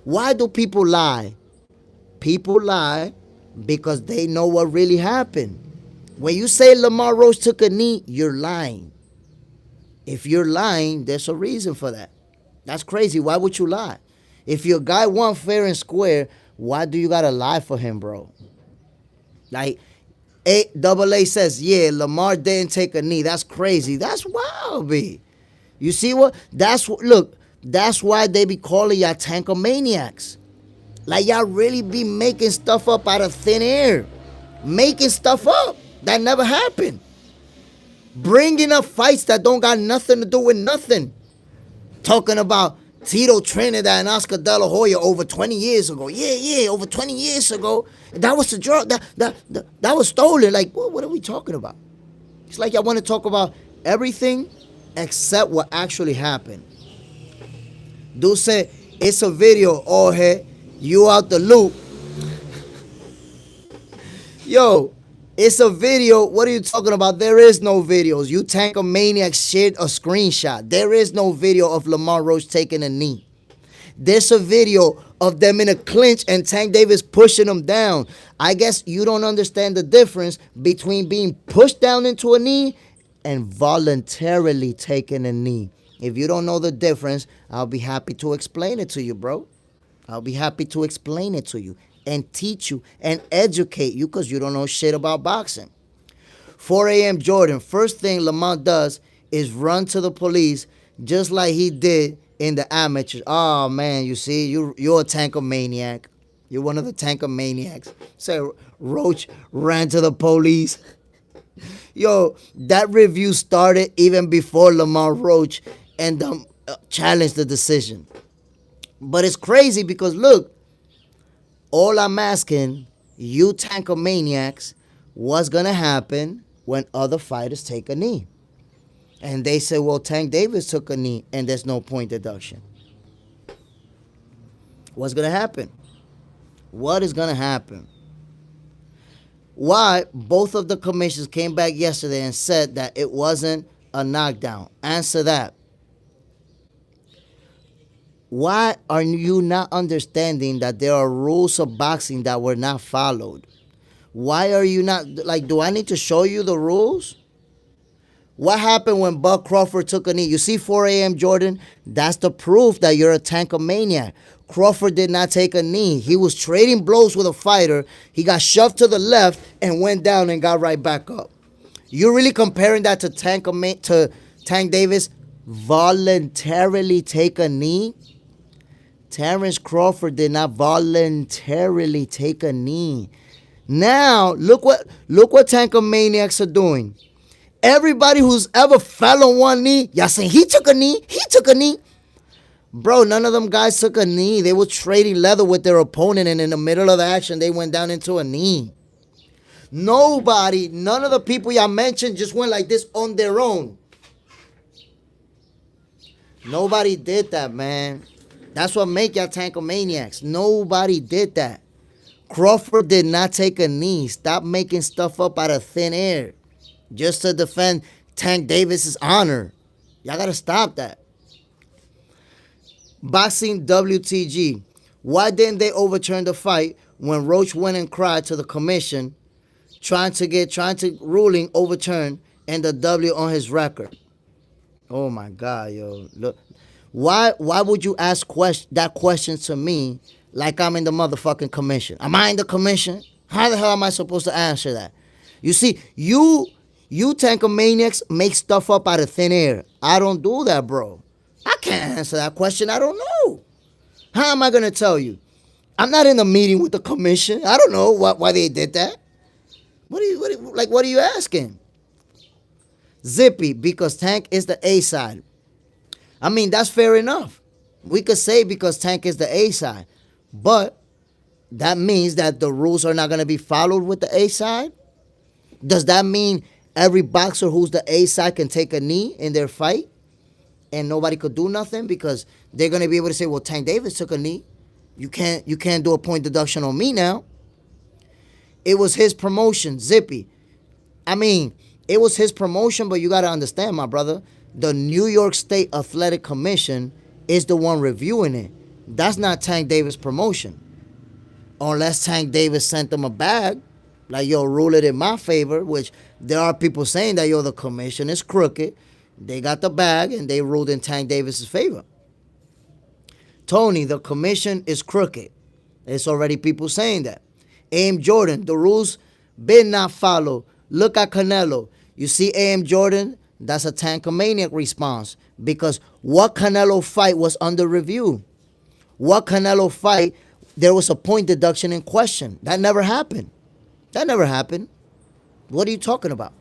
Why do people lie? People lie because they know what really happened. When you say Lamont Roach took a knee, you're lying. If you're lying, there's a reason for that. That's crazy. Why would you lie? If your guy won fair and square, why do you gotta lie for him, bro? Like, AA says, yeah, Lamar didn't take a knee. That's crazy. That's wild, B. You see what? That's why they be calling y'all tankomaniacs. Like, y'all really be making stuff up out of thin air. Making stuff up that never happened. Bringing up fights that don't got nothing to do with nothing. Talking about Tito Trinidad and Oscar De La Hoya over 20 years ago. Yeah, over 20 years ago. That was the drug. That was stolen. Like, what are we talking about? It's like y'all want to talk about everything except what actually happened. Dude said, it's a video, oh, hey, you out the loop. Yo, it's a video. What are you talking about? There is no videos. You tankomaniacs shared a screenshot. There is no video of Lamont Roach taking a knee. There's a video of them in a clinch and Tank Davis pushing them down. I guess you don't understand the difference between being pushed down into a knee and voluntarily taking a knee. If you don't know the difference, I'll be happy to explain it to you, bro. I'll be happy to explain it to you and teach you and educate you because you don't know shit about boxing. 4 a.m. Jordan, first thing Lamont does is run to the police just like he did in the amateurs. Oh, man, you see, you're a tankomaniac. You're one of the tankomaniacs. So Roach ran to the police. Yo, that review started even before Lamont Roach and challenged the decision. But it's crazy because, look, all I'm asking you tankomaniacs, what's going to happen when other fighters take a knee? And they say, well, Tank Davis took a knee and there's no point deduction. What's going to happen? What is going to happen? Why both of the commissions came back yesterday and said that it wasn't a knockdown? Answer that. Why are you not understanding that there are rules of boxing that were not followed? Why are you not, like, do I need to show you the rules? What happened when Buck Crawford took a knee? You see 4 a.m. Jordan? That's the proof that you're a tankomaniac. Crawford did not take a knee. He was trading blows with a fighter. He got shoved to the left and went down and got right back up. You're really comparing that to Tank Davis voluntarily take a knee? Terrence Crawford did not voluntarily take a knee. Now, look what tankomaniacs are doing. Everybody who's ever fell on one knee, y'all saying he took a knee, he took a knee. Bro, none of them guys took a knee. They were trading leather with their opponent, and in the middle of the action, they went down into a knee. Nobody, none of the people y'all mentioned just went like this on their own. Nobody did that, man. That's what make y'all tankomaniacs. Nobody did that. Crawford did not take a knee. Stop making stuff up out of thin air just to defend Tank Davis's honor. Y'all gotta stop that. Boxing WTG. Why didn't they overturn the fight when Roach went and cried to the commission trying to ruling overturned and the W on his record? Oh my God, yo. Look. Why would you ask that question to me like I'm in the motherfucking commission? Am I in the commission? How the hell am I supposed to answer that? You see, you tankomaniacs make stuff up out of thin air. I don't do that, bro. I can't answer that question. I don't know. How am I gonna tell you? I'm not in a meeting with the commission. I don't know why they did that. What are you asking? Zippy, because Tank is the A side. I mean, that's fair enough. We could say because Tank is the A side, but that means that the rules are not going to be followed with the A side? Does that mean every boxer who's the A side can take a knee in their fight and nobody could do nothing because they're going to be able to say, well, Tank Davis took a knee. You can't do a point deduction on me now. It was his promotion, Zippy. I mean, it was his promotion, but you got to understand, my brother, the New York State Athletic Commission is the one reviewing it. That's not Tank Davis' promotion. Unless Tank Davis sent them a bag, like, yo, rule it in my favor, which there are people saying that, yo, the commission is crooked. They got the bag, and they ruled in Tank Davis' favor. Tony, the commission is crooked. It's already people saying that. A.M. Jordan, the rules been not followed. Look at Canelo. You see A.M. Jordan? That's a tankomaniac response because what Canelo fight was under review? What Canelo fight, there was a point deduction in question. That never happened. That never happened. What are you talking about?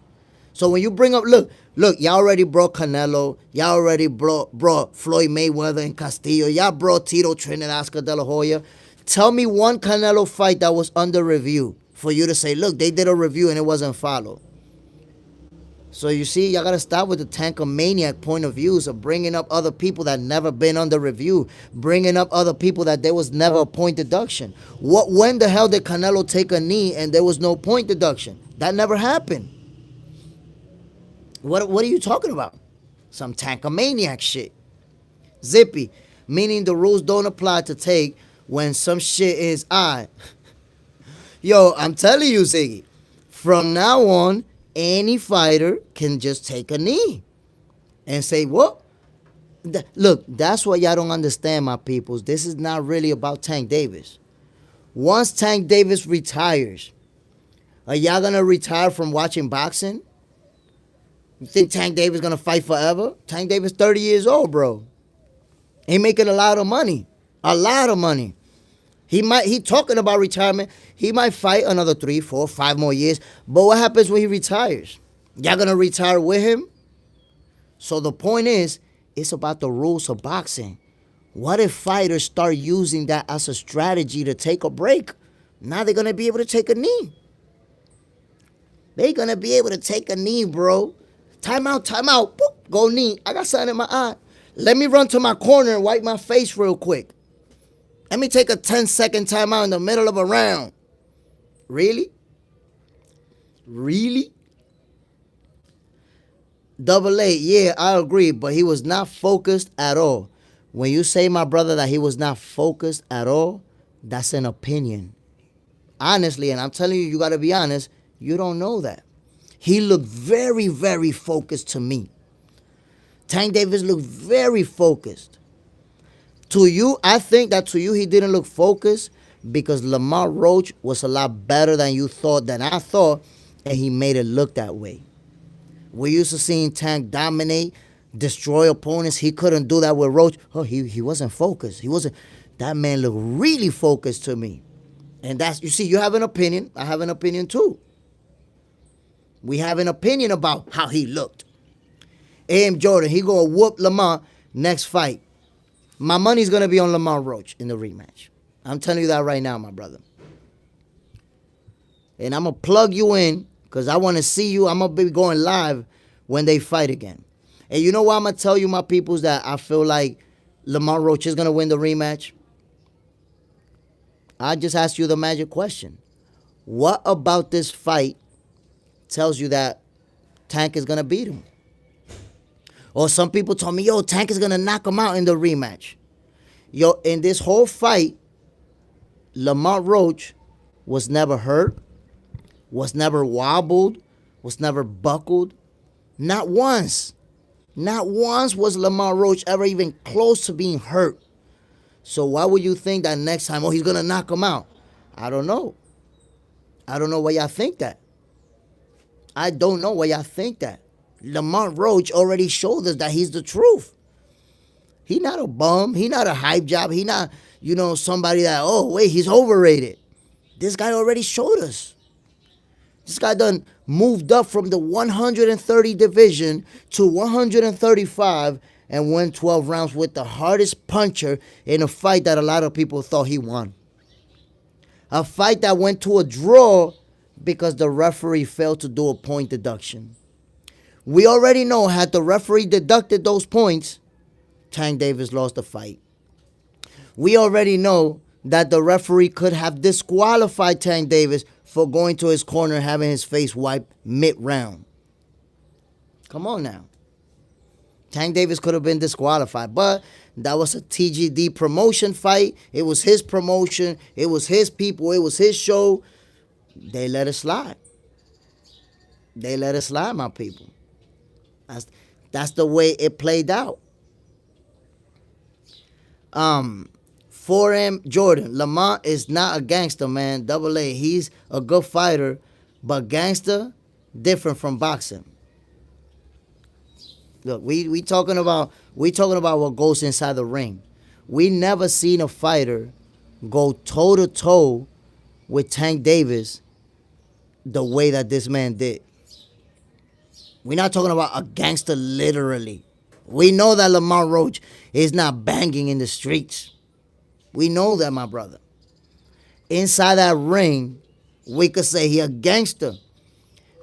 So when you bring up, look, y'all already brought Canelo. Y'all already brought Floyd Mayweather and Castillo. Y'all brought Tito Trinidad Oscar De La Hoya. Tell me one Canelo fight that was under review for you to say, look, they did a review and it wasn't followed. So you see, y'all gotta stop with the tankomaniac point of views of bringing up other people that never been under review, bringing up other people that there was never a point deduction. When the hell did Canelo take a knee and there was no point deduction? That never happened. What are you talking about? Some tankomaniac shit. Zippy, meaning the rules don't apply to take when some shit is I. Yo, I'm telling you, Ziggy, from now on, any fighter can just take a knee and say, what? Look, that's what y'all don't understand, my peoples. This is not really about Tank Davis. Once Tank Davis retires, are y'all going to retire from watching boxing? You think Tank Davis going to fight forever? Tank Davis 30 years old, bro. He making a lot of money. A lot of money. He talking about retirement. He might fight another 3, 4, 5 more years. But what happens when he retires? Y'all gonna retire with him? So the point is, it's about the rules of boxing. What if fighters start using that as a strategy to take a break? Now they're gonna be able to take a knee. They're gonna be able to take a knee, bro. Time out. Boop, go knee. I got something in my eye. Let me run to my corner and wipe my face real quick. Let me take a 10-second timeout in the middle of a round. Really? Really? Double A, yeah, I agree, but he was not focused at all. When you say, my brother, that he was not focused at all, that's an opinion. Honestly, and I'm telling you, you got to be honest, you don't know that. He looked very, very focused to me. Tank Davis looked very focused. To you, I think that to you, he didn't look focused because Lamont Roach was a lot better than you thought, than I thought, and he made it look that way. We're used to seeing Tank dominate, destroy opponents. He couldn't do that with Roach. Oh, he wasn't focused. He wasn't. That man looked really focused to me. And that's, you see, you have an opinion. I have an opinion too. We have an opinion about how he looked. A.M. Jordan, he gonna whoop Lamont next fight. My money's gonna be on Lamont Roach in the rematch. I'm telling you that right now, my brother. And I'm gonna plug you in because I want to see you. I'm gonna be going live when they fight again. And you know what I'm gonna tell you, my peoples, that I feel like Lamont Roach is gonna win the rematch? I just asked you the magic question. What about this fight tells you that Tank is gonna beat him? Or some people told me, yo, Tank is gonna knock him out in the rematch. Yo, in this whole fight, Lamont Roach was never hurt, was never wobbled, was never buckled. Not once. Not once was Lamont Roach ever even close to being hurt. So why would you think that next time, oh, he's gonna knock him out? I don't know. I don't know why y'all think that. I don't know why y'all think that. Lamont Roach already showed us that he's the truth. He not a bum. He not a hype job. He not, somebody that, oh, wait, he's overrated. This guy already showed us. This guy done moved up from the 130 division to 135 and won 12 rounds with the hardest puncher in a fight that a lot of people thought he won. A fight that went to a draw because the referee failed to do a point deduction. We already know, had the referee deducted those points, Tank Davis lost the fight. We already know that the referee could have disqualified Tank Davis for going to his corner and having his face wiped mid-round. Come on now. Tank Davis could have been disqualified, but that was a TGD promotion fight. It was his promotion. It was his people. It was his show. They let it slide. They let it slide, my people. That's the way it played out. 4M Jordan, Lamont is not a gangster, man. Double A, he's a good fighter, but gangster different from boxing. Look, we talking about what goes inside the ring. We never seen a fighter go toe to toe with Tank Davis the way that this man did. We're not talking about a gangster literally. We know that Lamont Roach is not banging in the streets. We know that, my brother. Inside that ring, we could say he a gangster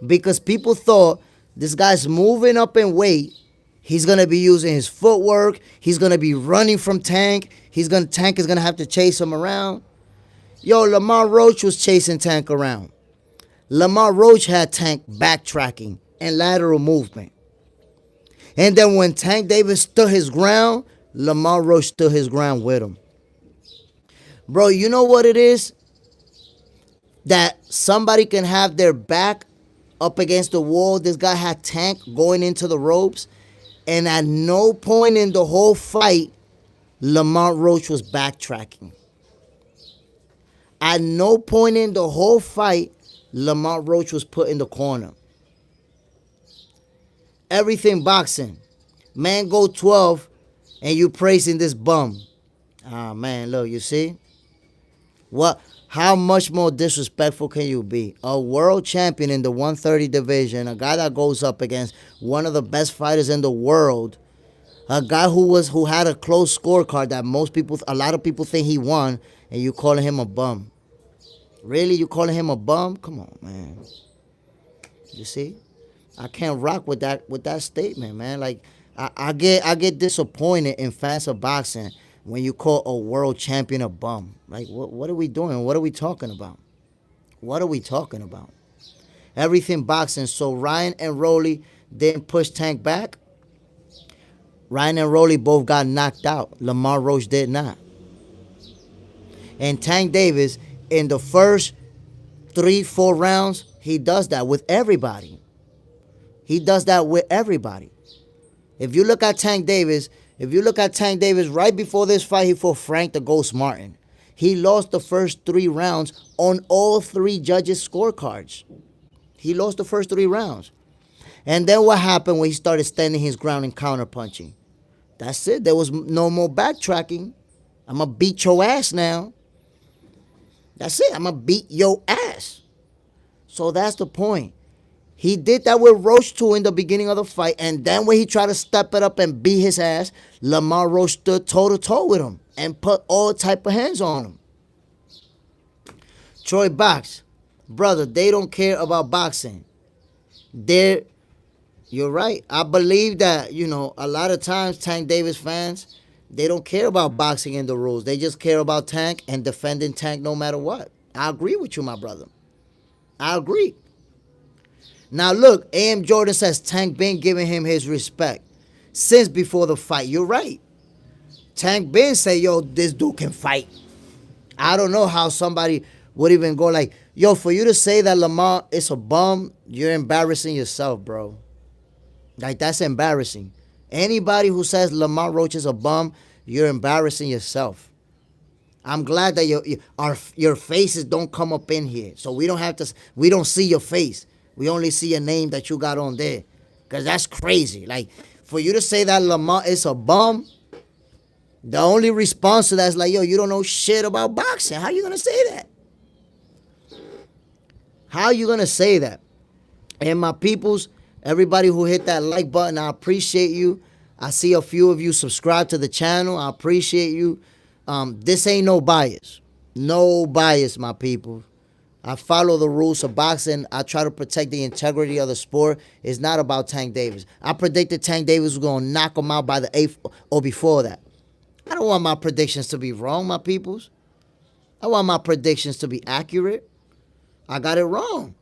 because people thought this guy's moving up in weight. He's gonna be using his footwork. He's gonna be running from Tank. Tank is gonna have to chase him around. Yo, Lamont Roach was chasing Tank around. Lamont Roach had Tank backtracking and lateral movement. And then when Tank Davis stood his ground, Lamont Roach stood his ground with him. Bro, you know what it is? That somebody can have their back up against the wall. This guy had Tank going into the ropes. And at no point in the whole fight, Lamont Roach was backtracking. At no point in the whole fight, Lamont Roach was put in the corner. Everything boxing. Man go 12 and you praising this bum. Ah, man, look, you see? How much more disrespectful can you be? A world champion in the 130 division, a guy that goes up against one of the best fighters in the world, a guy who had a close scorecard that a lot of people think he won, and you calling him a bum. Really? You calling him a bum? Come on, man. You see? I can't rock with that statement, man. Like I get disappointed in fans of boxing when you call a world champion a bum. Like what are we doing? What are we talking about? What are we talking about? everything boxing. So Ryan and Rolly didn't push Tank back. Ryan and Rolly both got knocked out. Lamont Roach did not. And Tank Davis, in the first 3, 4 rounds, he does that with everybody. He does that with everybody. If you look at Tank Davis, right before this fight, he fought Frank the Ghost Martin. He lost the first 3 rounds on all 3 judges' scorecards. He lost the first 3 rounds. And then what happened when he started standing his ground and counterpunching? That's it. There was no more backtracking. I'm going to beat your ass now. That's it. I'm going to beat your ass. So that's the point. He did that with Roach too in the beginning of the fight. And then when he tried to step it up and beat his ass, Lamont Roach stood toe-to-toe with him and put all type of hands on him. Troy Box. Brother, they don't care about boxing. You're right. I believe that, a lot of times Tank Davis fans, they don't care about boxing and the rules. They just care about Tank and defending Tank no matter what. I agree with you, my brother. I agree. Now look, A.M. Jordan says Tank been giving him his respect since before the fight. You're right. Tank been say, yo, this dude can fight. I don't know how somebody would even go like, yo, for you to say that Lamont is a bum, you're embarrassing yourself, bro. Like, that's embarrassing. Anybody who says Lamont Roach is a bum, you're embarrassing yourself. I'm glad that your faces don't come up in here. So we don't see your face. We only see your name that you got on there. Because that's crazy. Like, for you to say that Lamont is a bum, the only response to that is like, yo, you don't know shit about boxing. How you going to say that? How you going to say that? And my peoples, everybody who hit that like button, I appreciate you. I see a few of you subscribe to the channel. I appreciate you. This ain't no bias. No bias, my people. I follow the rules of boxing. I try to protect the integrity of the sport. It's not about Tank Davis. I predicted Tank Davis was going to knock him out by the 8th or before that. I don't want my predictions to be wrong, my peoples. I want my predictions to be accurate. I got it wrong.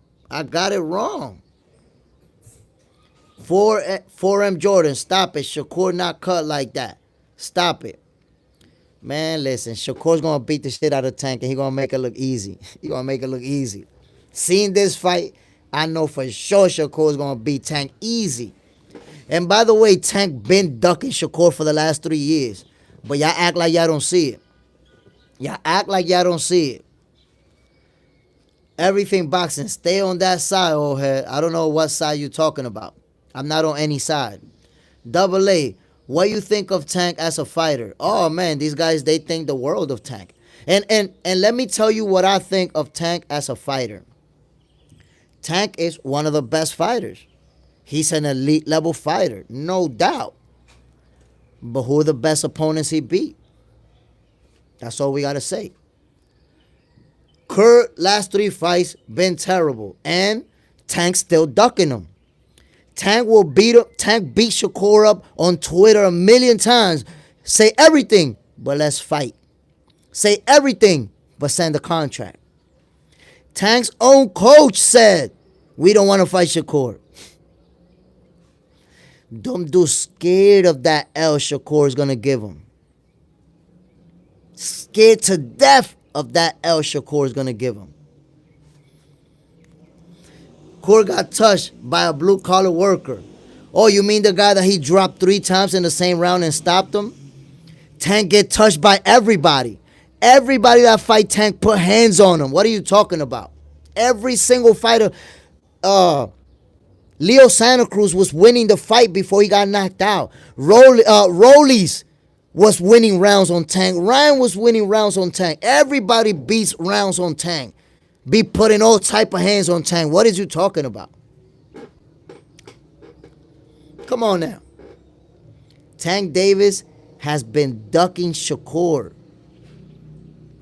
4M Jordan, stop it. Shakur not cut like that. Stop it. Man, listen, Shakur's going to beat the shit out of Tank and he's going to make it look easy. Seeing this fight, I know for sure Shakur's going to beat Tank easy. And by the way, Tank been ducking Shakur for the last 3 years. But y'all act like y'all don't see it. Everything boxing, stay on that side, old head. I don't know what side you're talking about. I'm not on any side. Double A, what you think of Tank as a fighter? Oh man, these guys, they think the world of Tank. And let me tell you what I think of Tank as a fighter. Tank is one of the best fighters. He's an elite level fighter, no doubt. But who are the best opponents he beat? That's all we gotta say. Kurt, last 3 fights, been terrible. And Tank's still ducking him. Tank beat Shakur up on Twitter 1,000,000 times. Say everything, but let's fight. Say everything, but send a contract. Tank's own coach said, we don't want to fight Shakur. Them dudes scared of that L Shakur is going to give him. Scared to death of that L Shakur is going to give him. Shakur got touched by a blue-collar worker. Oh, you mean the guy that he dropped 3 times in the same round and stopped him? Tank get touched by everybody. Everybody that fight Tank put hands on him. What are you talking about? Every single fighter. Leo Santa Cruz was winning the fight before he got knocked out. Rollies was winning rounds on Tank. Ryan was winning rounds on Tank. Everybody beats rounds on Tank. Be putting all type of hands on Tank. What is you talking about? Come on now. Tank Davis has been ducking Shakur.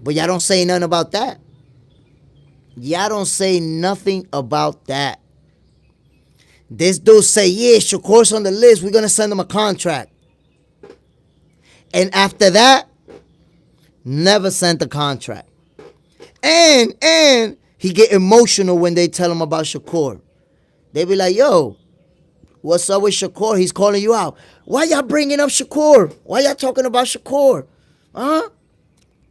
But y'all don't say nothing about that. Y'all don't say nothing about that. This dude say, yeah, Shakur's on the list. We're going to send him a contract. And after that, never sent the contract. And He get emotional when they tell him about Shakur. They be like, yo, what's up with Shakur? He's calling you out. Why y'all bringing up Shakur? Why y'all talking about Shakur? Huh?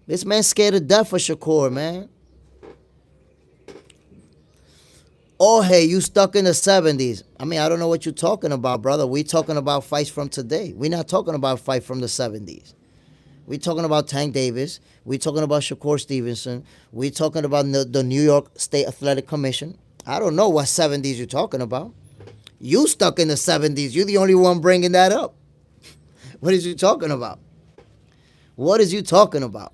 This man's scared to death for Shakur, man. Oh, hey, you stuck in the 70s. I mean, I don't know what you're talking about, brother. We talking about fights from today. We're not talking about fight from the 70s. We talking about Tank Davis. We talking about Shakur Stevenson. We talking about the New York State Athletic Commission. I don't know what 70s you're talking about. You stuck in the 70s. You're the only one bringing that up. What is you talking about? What is you talking about?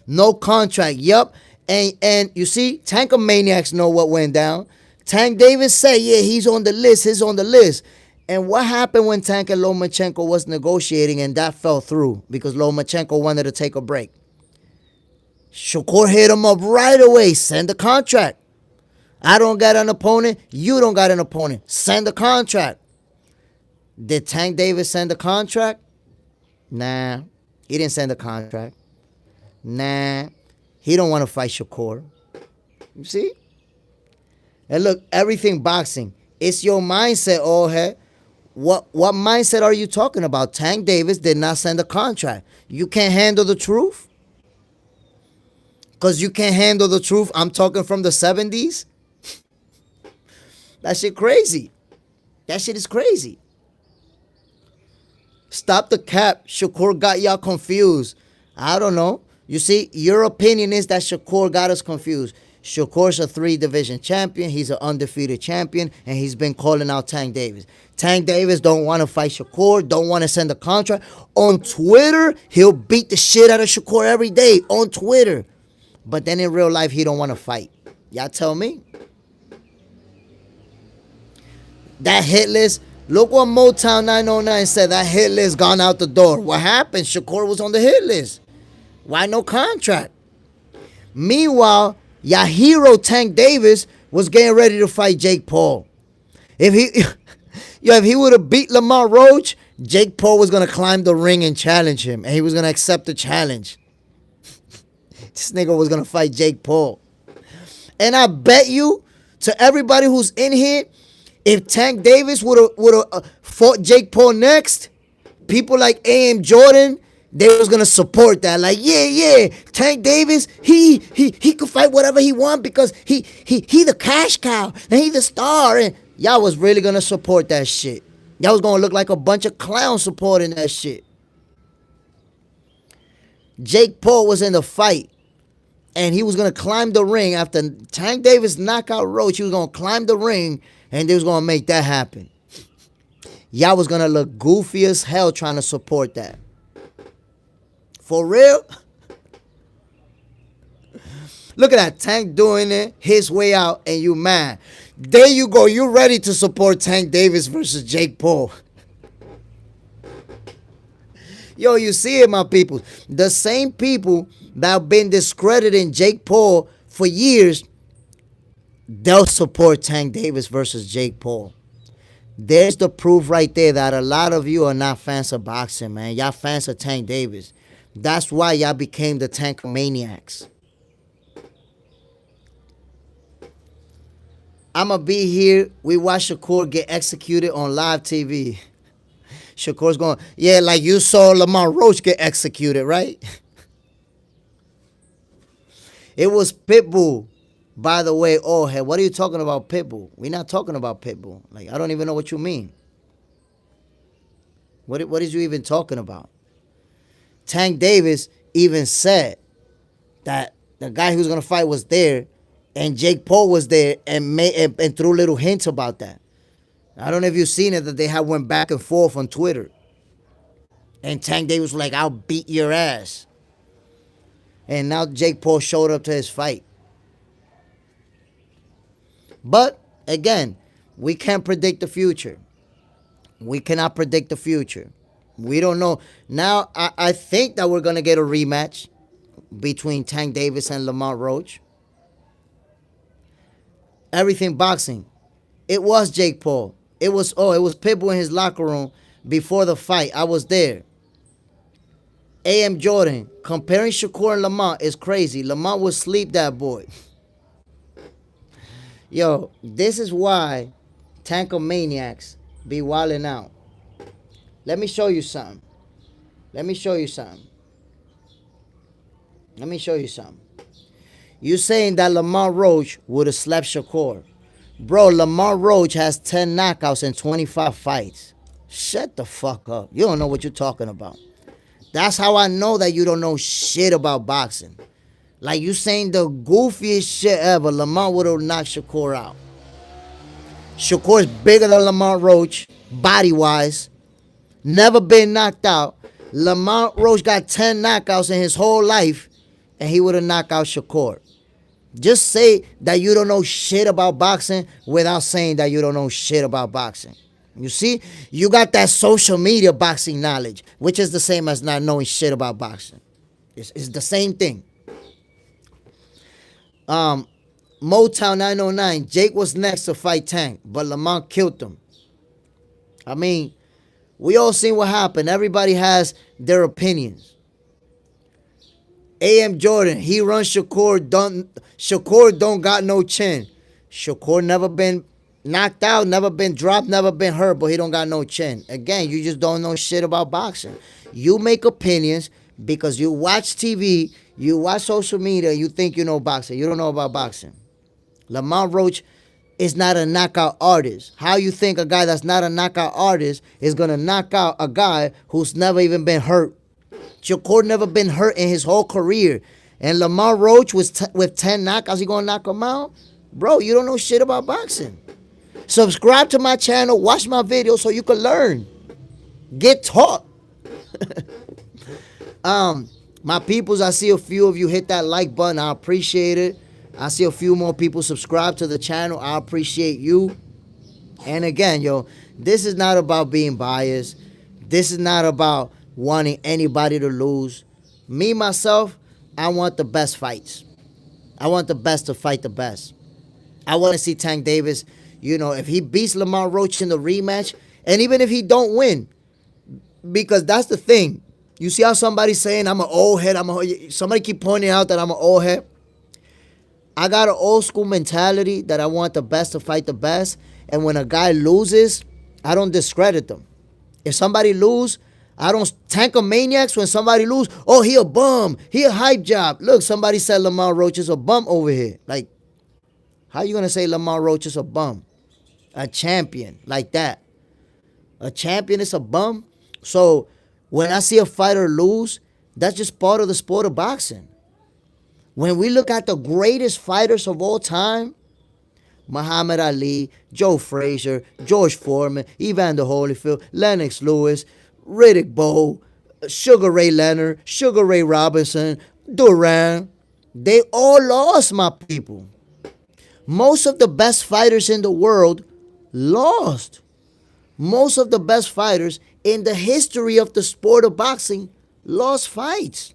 No contract. Yup. And you see, Tankomaniacs know what went down. Tank Davis said, yeah, he's on the list. He's on the list. And what happened when Tank and Lomachenko was negotiating and that fell through because Lomachenko wanted to take a break? Shakur hit him up right away. Send the contract. I don't got an opponent. You don't got an opponent. Send the contract. Did Tank Davis send the contract? Nah. He didn't send the contract. Nah. He don't want to fight Shakur. You see? And look, everything boxing. It's your mindset, old head. What mindset are you talking about? Tank Davis did not send a contract. You can't handle the truth? Because you can't handle the truth. I'm talking from the 70s. That shit crazy. That shit is crazy. Stop the cap. Shakur got y'all confused. I don't know. You see, your opinion is that Shakur got us confused. Shakur's a 3-division champion. He's an undefeated champion, and he's been calling out Tank Davis. Tank Davis don't want to fight Shakur, don't want to send a contract. On Twitter, he'll beat the shit out of Shakur every day on Twitter. But then in real life, he don't want to fight. Y'all tell me. That hit list, look what Motown 909 said. That hit list gone out the door. What happened? Shakur was on the hit list. Why no contract? Meanwhile, your hero Tank Davis was getting ready to fight Jake Paul. If he would have beat Lamont Roach, Jake Paul was gonna climb the ring and challenge him, and he was gonna accept the challenge. This nigga was gonna fight Jake Paul. And I bet you, to everybody who's in here, if Tank Davis would have fought Jake Paul next, people like A.M. Jordan, they was gonna support that. Like, yeah, Tank Davis, he could fight whatever he want because he the cash cow and he the star. And y'all was really gonna support that shit. Y'all was gonna look like a bunch of clowns supporting that shit. Jake Paul was in the fight, and he was gonna climb the ring after Tank Davis knocked out Roach. He was gonna climb the ring, and they was gonna make that happen. Y'all was gonna look goofy as hell trying to support that. For real? Look at that. Tank doing it his way out and you mad. There you go. You ready to support Tank Davis versus Jake Paul. Yo, you see it, my people. The same people that have been discrediting Jake Paul for years, they'll support Tank Davis versus Jake Paul. There's the proof right there that a lot of you are not fans of boxing, man. Y'all fans of Tank Davis. That's why y'all became the Tankomaniacs. I'ma be here. We watch Shakur get executed on live TV. Shakur's going, yeah, like you saw Lamont Roach get executed, right? It was Pitbull, by the way. Oh, hey, what are you talking about, Pitbull? We're not talking about Pitbull. Like, I don't even know what you mean. What is you even talking about? Tank Davis even said that the guy who was going to fight was there, and Jake Paul was there, and threw little hints about that. I don't know if you've seen it, that they had went back and forth on Twitter. And Tank Davis was like, I'll beat your ass. And now Jake Paul showed up to his fight. But, again, we can't predict the future. We cannot predict the future. We don't know. Now, I think that we're going to get a rematch between Tank Davis and Lamont Roach. Everything boxing. It was Jake Paul. It was Pitbull in his locker room before the fight. I was there. A.M. Jordan, comparing Shakur and Lamont is crazy. Lamont would sleep that boy. Yo, this is why Tankomaniacs be wilding out. Let me show you something. Let me show you something. Let me show you something. You saying that Lamont Roach would have slept Shakur. Bro, Lamont Roach has 10 knockouts in 25 fights. Shut the fuck up. You don't know what you're talking about. That's how I know that you don't know shit about boxing. Like you saying the goofiest shit ever. Lamont would have knocked Shakur out. Shakur's bigger than Lamont Roach, body-wise. Never been knocked out. Lamont Roach got 10 knockouts in his whole life, and he would have knocked out Shakur. Just say that you don't know shit about boxing without saying that you don't know shit about boxing. You see, you got that social media boxing knowledge, which is the same as not knowing shit about boxing. It's the same thing. Motown 909, Jake was next to fight Tank, but Lamont killed him. I mean, we all seen what happened. Everybody has their opinions. A.M. Jordan, he runs Shakur don't got no chin. Shakur never been knocked out, never been dropped, never been hurt, but he don't got no chin. Again, you just don't know shit about boxing. You make opinions because you watch TV, you watch social media, you think you know boxing. You don't know about boxing. Lamont Roach is not a knockout artist. How you think a guy that's not a knockout artist is going to knock out a guy who's never even been hurt? Shakur never been hurt in his whole career. And Lamont Roach with 10 knockouts, he going to knock him out? Bro, you don't know shit about boxing. Subscribe to my channel, watch my videos so you can learn. Get taught. My peoples, I see a few of you hit that like button. I appreciate it. I see a few more people subscribe to the channel. I appreciate you. And again, yo, this is not about being biased. This is not about wanting anybody to lose. Me, myself, I want the best fights. I want the best to fight the best. I want to see Tank Davis, if he beats Lamont Roach in the rematch, and even if he don't win, because that's the thing. You see how somebody's saying I'm an old head. Somebody keep pointing out that I'm an old head. I got an old school mentality that I want the best to fight the best. And when a guy loses, I don't discredit them. If somebody lose, I don't tank a maniacs when somebody lose. Oh, he a bum. He a hype job. Look, somebody said Lamont Roach is a bum over here. Like, how you going to say Lamont Roach is a bum? A champion like that. A champion is a bum? So when I see a fighter lose, that's just part of the sport of boxing. When we look at the greatest fighters of all time, Muhammad Ali, Joe Frazier, George Foreman, Evander Holyfield, Lennox Lewis, Riddick Bowe, Sugar Ray Leonard, Sugar Ray Robinson, Duran, they all lost, my people. Most of the best fighters in the world lost. Most of the best fighters in the history of the sport of boxing lost fights.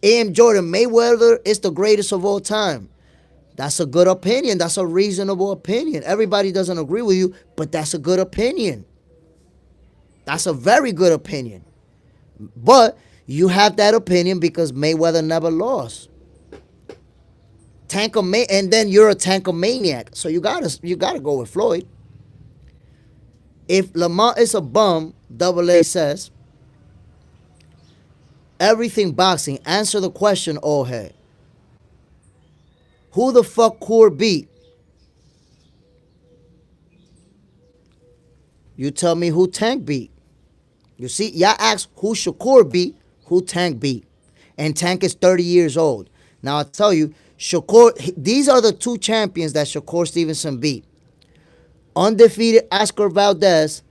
A.M. Jordan, Mayweather is the greatest of all time. That's a good opinion. That's a reasonable opinion. Everybody doesn't agree with you, but that's a good opinion. That's a very good opinion. But you have that opinion because Mayweather never lost. And then you're a tankomaniac. So you gotta go with Floyd. If Lamont is a bum, Double A says, everything boxing, answer the question, old head. Who the fuck Coor beat? You tell me who Tank beat. You see, y'all ask who Shakur beat, who Tank beat. And Tank is 30 years old. Now I tell you, Shakur, these are the two champions that Shakur Stevenson beat. Undefeated Oscar Valdez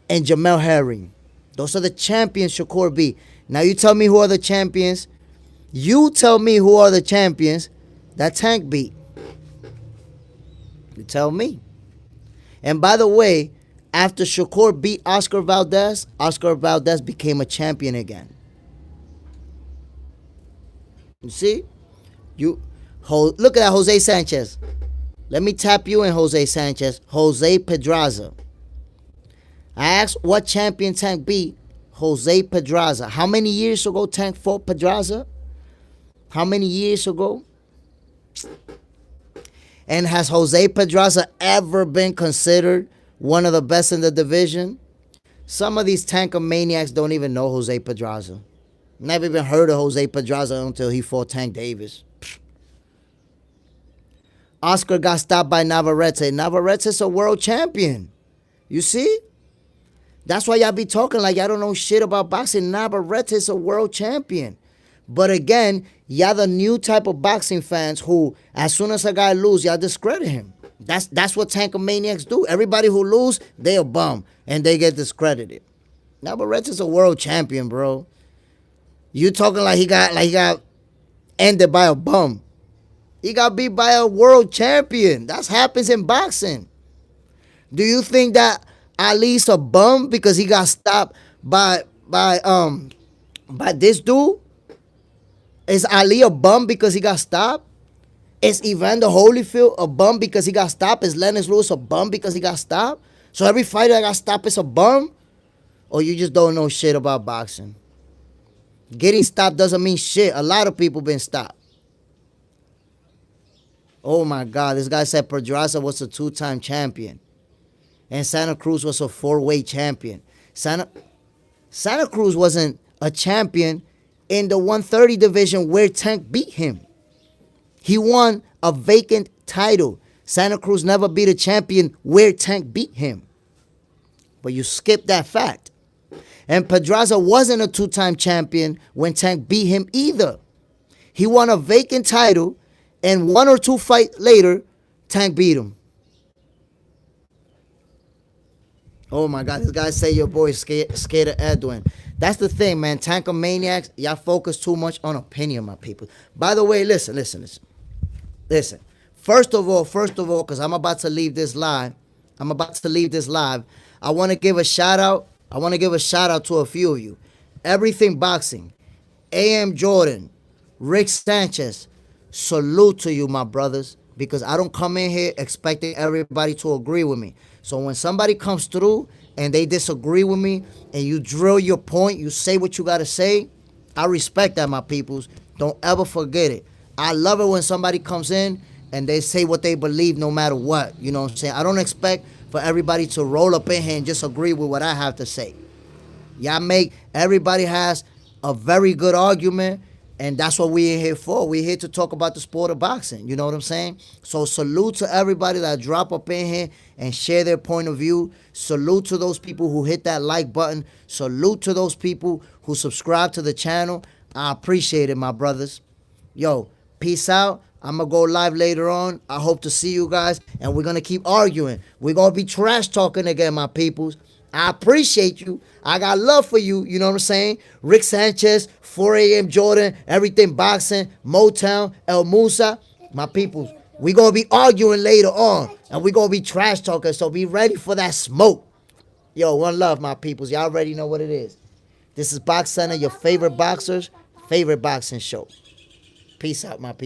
and Jamel Herring. Those are the champions Shakur beat. Now you tell me who are the champions. You tell me who are the champions that Tank beat. You tell me. And by the way, after Shakur beat Oscar Valdez became a champion again. You see? Look at that, Jose Sanchez. Let me tap you in, Jose Sanchez. Jose Pedraza. I asked what champion Tank beat. Jose Pedraza. How many years ago Tank fought Pedraza? How many years ago? And has Jose Pedraza ever been considered one of the best in the division? Some of these tanker maniacs don't even know Jose Pedraza. Never even heard of Jose Pedraza until he fought Tank Davis. Oscar got stopped by Navarrete. Navarrete's a world champion. You see? That's why y'all be talking like y'all don't know shit about boxing. Navarrete's a world champion. But again, y'all the new type of boxing fans who, as soon as a guy lose, y'all discredit him. That's what tanker maniacs do. Everybody who lose, they a bum and they get discredited. Navarrete's a world champion, bro. You talking like he got ended by a bum. He got beat by a world champion. That happens in boxing. Do you think that Ali's a bum because he got stopped by this dude? Is Ali a bum because he got stopped? Is Evander Holyfield a bum because he got stopped? Is Lennox Lewis a bum because he got stopped? So every fighter that got stopped is a bum? Or you just don't know shit about boxing? Getting stopped doesn't mean shit. A lot of people been stopped. Oh my God, this guy said Pedraza was a 2-time champion. And Santa Cruz was a 4-weight champion. Santa Cruz wasn't a champion in the 130 division where Tank beat him. He won a vacant title. Santa Cruz never beat a champion where Tank beat him. But you skip that fact. And Pedraza wasn't a 2-time champion when Tank beat him either. He won a vacant title, and 1 or 2 fights later, Tank beat him. Oh my God, this guy say your boy scared of Edwin. That's the thing, man. Tanker maniacs, y'all focus too much on opinion, my people. By the way, listen. First of all, because I'm about to leave this live. I want to give a shout out. To a few of you. Everything Boxing, A.M. Jordan, Rick Sanchez. Salute to you, my brothers, because I don't come in here expecting everybody to agree with me. So when somebody comes through and they disagree with me and you drill your point, you say what you got to say, I respect that, my peoples. Don't ever forget it. I love it when somebody comes in and they say what they believe no matter what. You know what I'm saying? I don't expect for everybody to roll up in here and just agree with what I have to say. Everybody has a very good argument, and that's what we in here for. We're here to talk about the sport of boxing. You know what I'm saying? So salute to everybody that drop up in here and share their point of view. Salute to those people who hit that like button. Salute to those people who subscribe to the channel. I appreciate it, my brothers. Yo, peace out. I'm going to go live later on. I hope to see you guys, and we're going to keep arguing. We're going to be trash talking again, my peoples. I appreciate you. I got love for you. You know what I'm saying? Rick Sanchez, 4 a.m. Jordan, Everything Boxing, Motown, El Musa. My peoples, we're going to be arguing later on, and we're going to be trash talking, so be ready for that smoke. Yo, one love, my peoples. Y'all already know what it is. This is Box Center, your favorite boxers, favorite boxing show. Peace out, my people.